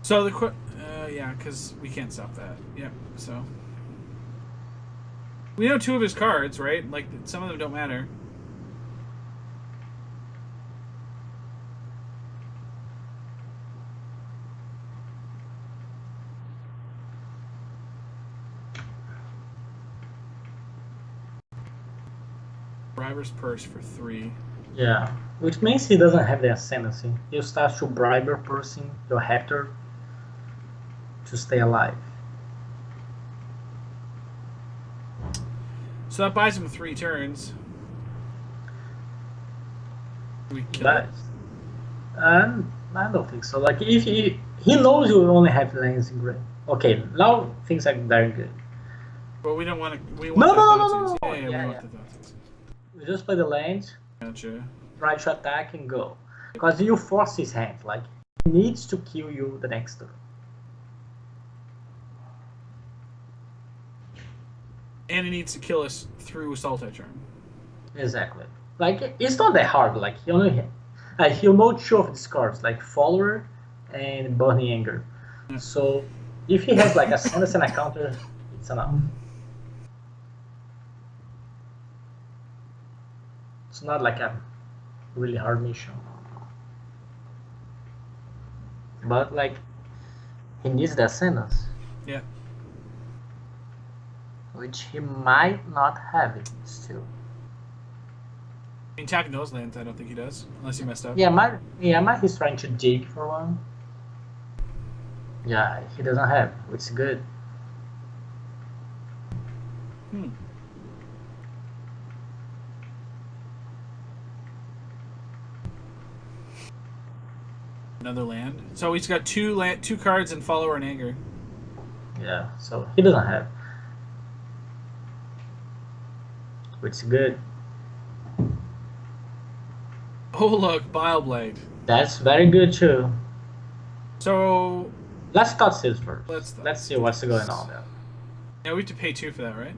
So yeah, because we can't stop that. Yeah, so. We know 2 of his cards, right? Like, some of them don't matter. Briber's Purse for 3. Yeah, which means he doesn't have the Ascendancy. You start to bribe your person, your Hector, to stay alive. So that buys him 3 turns. Do we kill it? But I don't think so. Like if he knows you only have lands in gray. Okay, now things are very good. Well, we don't want to. We want No, the no, no, Thoughtseize. no, no. Yeah, Yeah, we want yeah. the Thoughtseize. We just play the lands, Gotcha. try to attack and go. Because you force his hand. Like he needs to kill you the next turn. And he needs to kill us through Salty Charm. Exactly. Like it's not that hard. Like he only he'll know 2 of these cards, like Follower and Burning Anger. Yeah. So if he has like a Ascendancy and a counter, it's enough. It's not like a really hard mission. But like he needs the Ascendance. Yeah. Which he might not have it still. I mean, tapping those lands, I don't think he does, unless he messed up. Yeah, might he's trying to dig for one. Yeah, he doesn't have, which is good. Hmm. Another land. So he's got 2 cards and Follower and Anger. Yeah, so he doesn't have. Which is good. Oh look, Bile Blade. That's very good too. So Let's start this first. Let's See what's going on there. yeah, we have to pay 2 for that, right?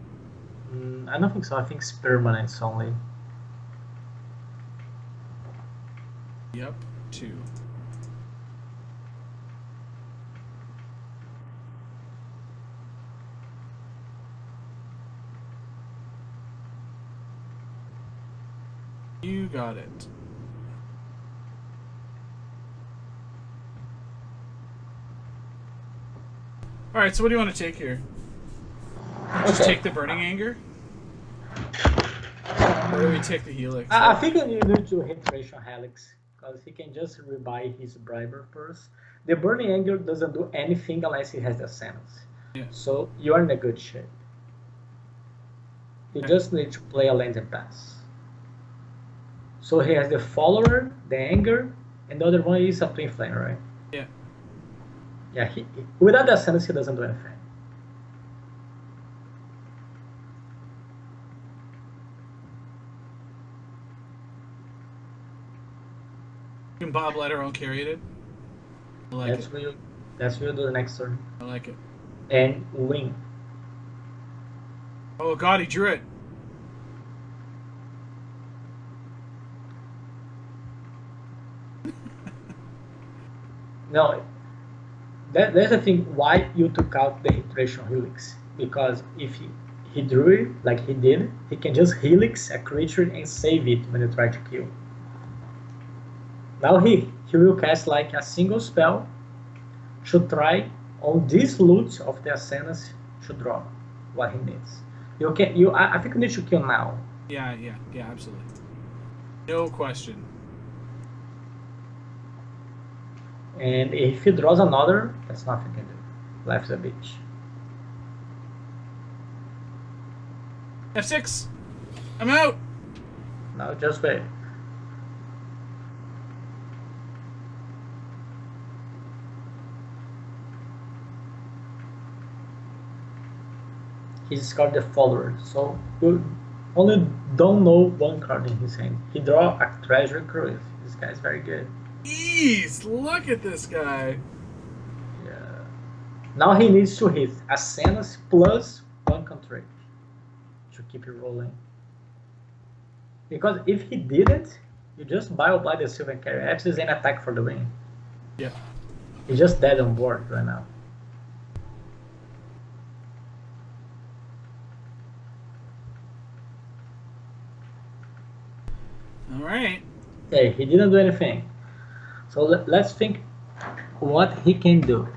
I don't think so. I think it's permanents only. Yep, 2. You got it. Alright, so what do you want to take here? Just take the Burning Anger? Or do we take the Helix? I think you need to hit Ration Helix because he can just rebuy his Briber first. The Burning Anger doesn't do anything unless he has the Ascendance. Yeah. So you are in a good shape. You Okay. just need to play a land and pass. So he has the Follower, the Anger, and the other one is a Twin Flame, right? Yeah. Yeah, without the Ascendance, he doesn't do anything. You can Bob Letter on carry it. I like That's it. what you do the next turn. I like it. And win. Oh god, he drew it. No, that's the thing why you took out the iteration helix. Because if he drew it like he did, he can just helix a creature and save it when you try to kill. Now he will cast like a single spell to try on this loot of the Ascenas to draw what he needs. I think you need to kill now. Yeah, absolutely. No question. And if he draws another, that's nothing you can do. Left the beach. F6. I'm out. Now just wait. He discarded the follower, so you only don't know one card in his hand. He draw a treasure cruise. This guy's very good. Jeez, look at this guy. Yeah. Now he needs to hit Ascenas plus one country to keep it rolling. Because if he didn't, you just Bioblight the Sylvan Caryatids and attack for the win. Yeah. He's just dead on board right now. All right. Okay, he didn't do anything. So let's think what he can do.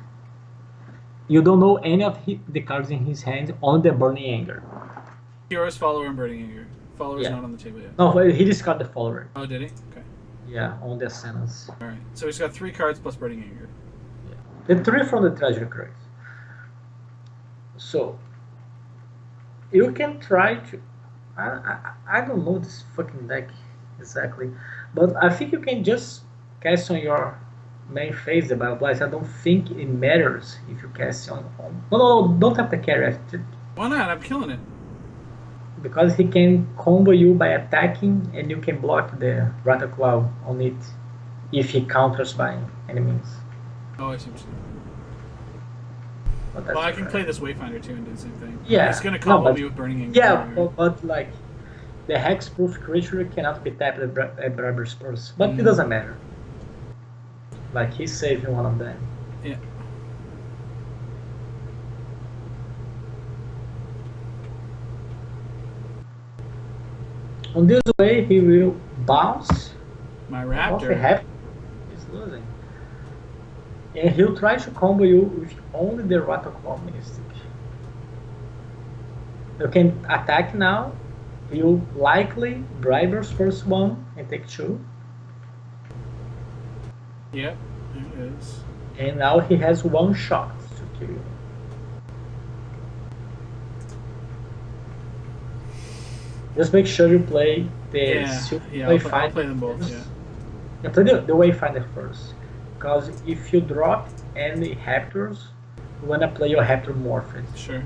You don't know any of the cards in his hand on the Burning Anger. Hero's Follower and Burning Anger. Follower's Yeah. not on the table yet. No, he discarded the follower. Oh, did he? Okay. Yeah, on the Ascenas. All right. So he's got 3 cards plus Burning Anger. The 3 from the treasure cruise. So you can try to. I don't know this fucking deck exactly, but I think you can just cast on your main phase the Bioblast. I don't think it matters if you cast on. No, don't have the carry. Why not? I'm killing it. Because he can combo you by attacking, and you can block the Rataclaw on it if he counters by any means. Oh, I see what you're saying. But that's Well, I can alright. play this Wayfinder too and do the same thing. Yeah. He's gonna combo but- me with Burning Anger. Yeah, but like the hexproof creature cannot be tapped at Brabber's Purse, but it doesn't matter. Like he's saving one of them. Yeah. On this way, he will bounce. My Off the Raptor. half, he's losing, and he'll try to combo you with only the Rataclaw Mystic. You can attack now. He'll likely Bribers first one and take 2. Yep. There it is. And now he has 1 shot to kill you. Just make sure you play the Yeah. I'll play them both. Yeah. Yeah, play the Wayfinder first. Because if you drop any Raptors, you wanna play your Raptor Morphin. Sure.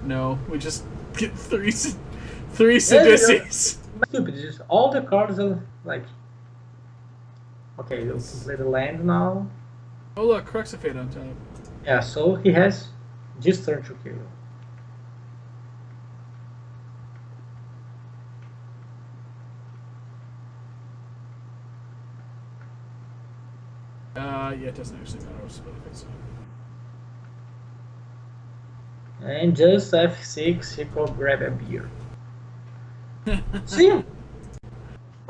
No, we just get 3 Sidicities. Stupid, it's just all the cards are like. Okay, you can play the land now. Oh look, Cruxifate on top. Yeah, so he has this turn to kill you. Yeah, it doesn't actually matter. But I think so. And just F6, he could grab a beer. See?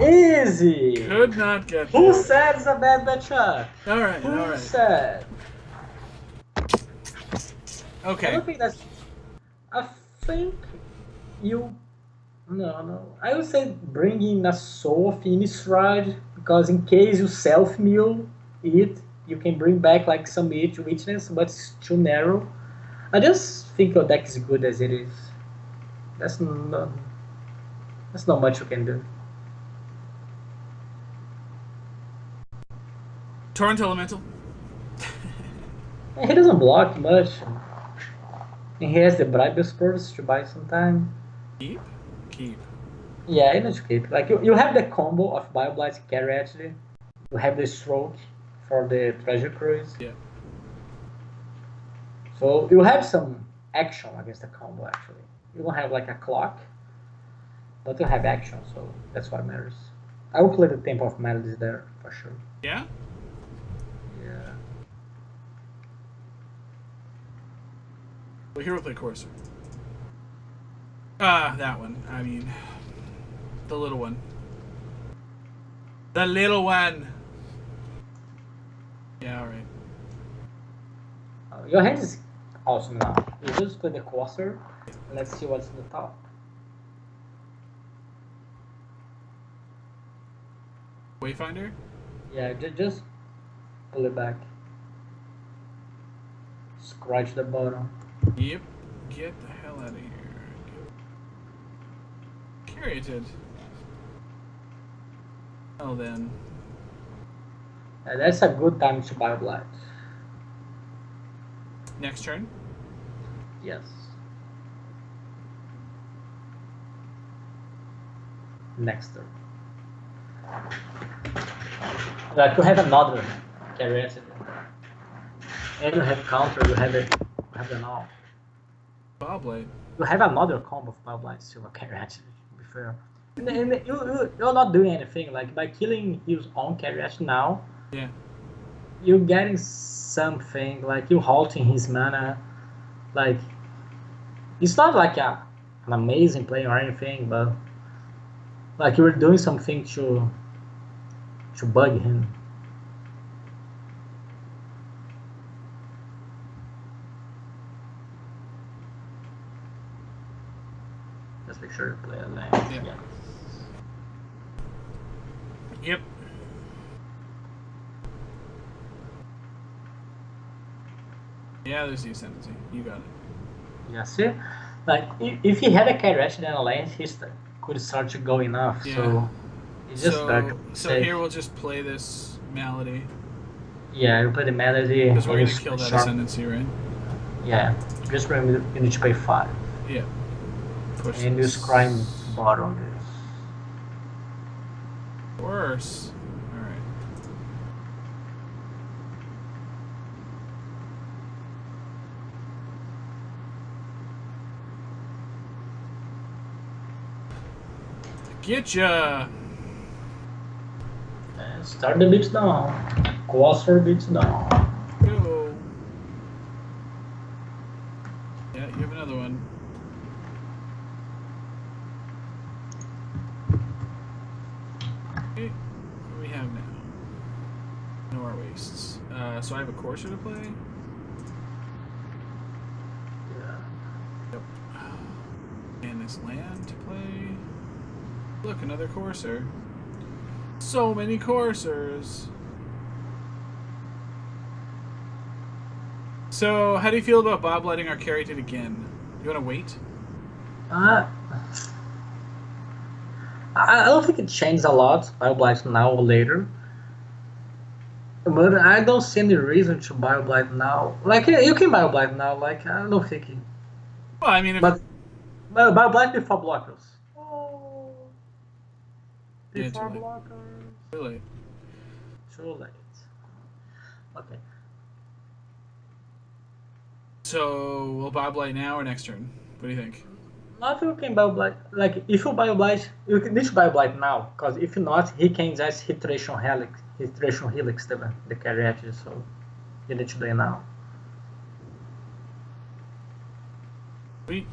Easy! Could not get Who there. said it's a bad matchup? Alright, Who alright. said? I Okay. don't think that's. I think you. No. I would say bring in a soul of Innistrad, because in case you self mill it, you can bring back like some witness, but it's too narrow. I just think your deck is good as it is. That's not much you can do. Torrent Elemental. And he doesn't block much. And he has the Bribe Spurs to buy some time. Keep? Keep. Yeah, you need to keep. Like you have the combo of Bioblight Carry actually. You have the stroke for the treasure cruise. Yeah. So you have some action against the combo actually. You don't have like a clock, but you have action, so that's what matters. I will play the Temple of Melodies there for sure. Yeah? Yeah. Well, here we'll play Courser. That one. I mean, the little one. The little one! Yeah, alright. Your hand is awesome now. You just play the Courser, and let's see what's in the top. Wayfinder? Yeah, just pull it back. Scratch the bottom. Yep. Get the hell out of here. Curated. Well then. That's a good time to buy Blight. Next turn. Yes. Next turn. Like you have another carrot, and you have counter. You have it. You have them all. Bobblade. You have another combo of Bobblade Silver carrot. To be fair, and you're not doing anything. Like by killing his own carrot now. Yeah. You're getting something. Like you're halting his mana. Like it's not like an amazing play or anything, but like you're doing something to bug him. Just make sure you play a land. Yeah. Yep. Yeah, there's the ascendancy. You got it. Yeah, see? Like, if he had a carrot and a land, he could start to go enough, Yeah. so... It's just better. So here we'll just play this Malady. Yeah, you play the Melody. Because we're and going to you kill that sharp- ascendancy, right? Yeah, just remember you need to pay 5. Yeah. Push And you this. scrying bottom on this. Worse. Alright. Getcha! And start the beats down. Cluster beats down. Go! Yeah, you have another one. Okay, what do we have now? No our wastes. So I have a Courser to play? Yeah. Yep. And this land to play. Look, another Courser. So many Coursers. So, how do you feel about Bob letting our carry it again? You want to wait? I don't think it changed a lot. Bioblight now or later. But I don't see any reason to Bioblight now. Like, you can Bioblight now. Like, I don't think it. Well, I mean, if, But Bioblight before blockers. Oh. Yeah, Before too late. blockers. too late. Too late. Okay. So, will Bob light now or next turn? What do you think? Not you can Bioblight. Like, if you Bioblight, you need to Bioblight now. Because if not, he can just Hitration Helix. Hitration Helix, the carriage. So, you need to do it now. Sweet.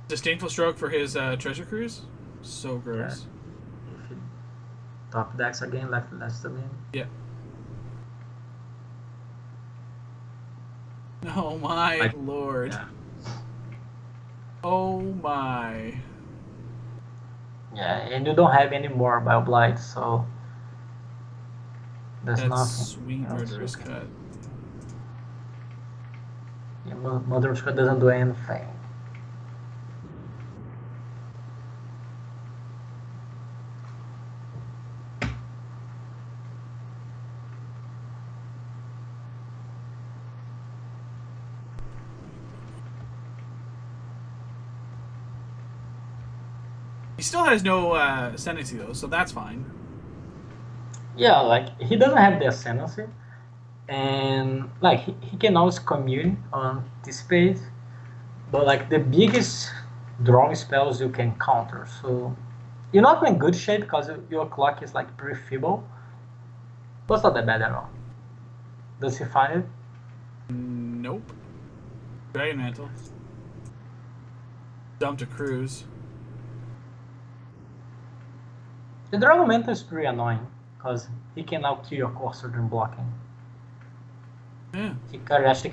Disdainful stroke for his treasure cruise? So gross. If you top decks again, like last game. Yeah. Oh my Like- lord. Yeah. Oh my. Yeah, and you don't have any more Bioblight, so there's That's nothing. sweet else you murderous can- cut. Yeah, Mother's Cut doesn't do anything. He still has no ascendancy though, so that's fine. Yeah, like he doesn't have the ascendancy, and like he can always commune on this page, but like the biggest drawing spells you can counter. So you're not in good shape because your clock is like pretty feeble, but it's not that bad at all. Does he find it? Nope. Dragon Mantle. Dump to Cruise. The Dragon Mantle is pretty annoying because he can now kill your cursor during blocking. Yeah. He characteristic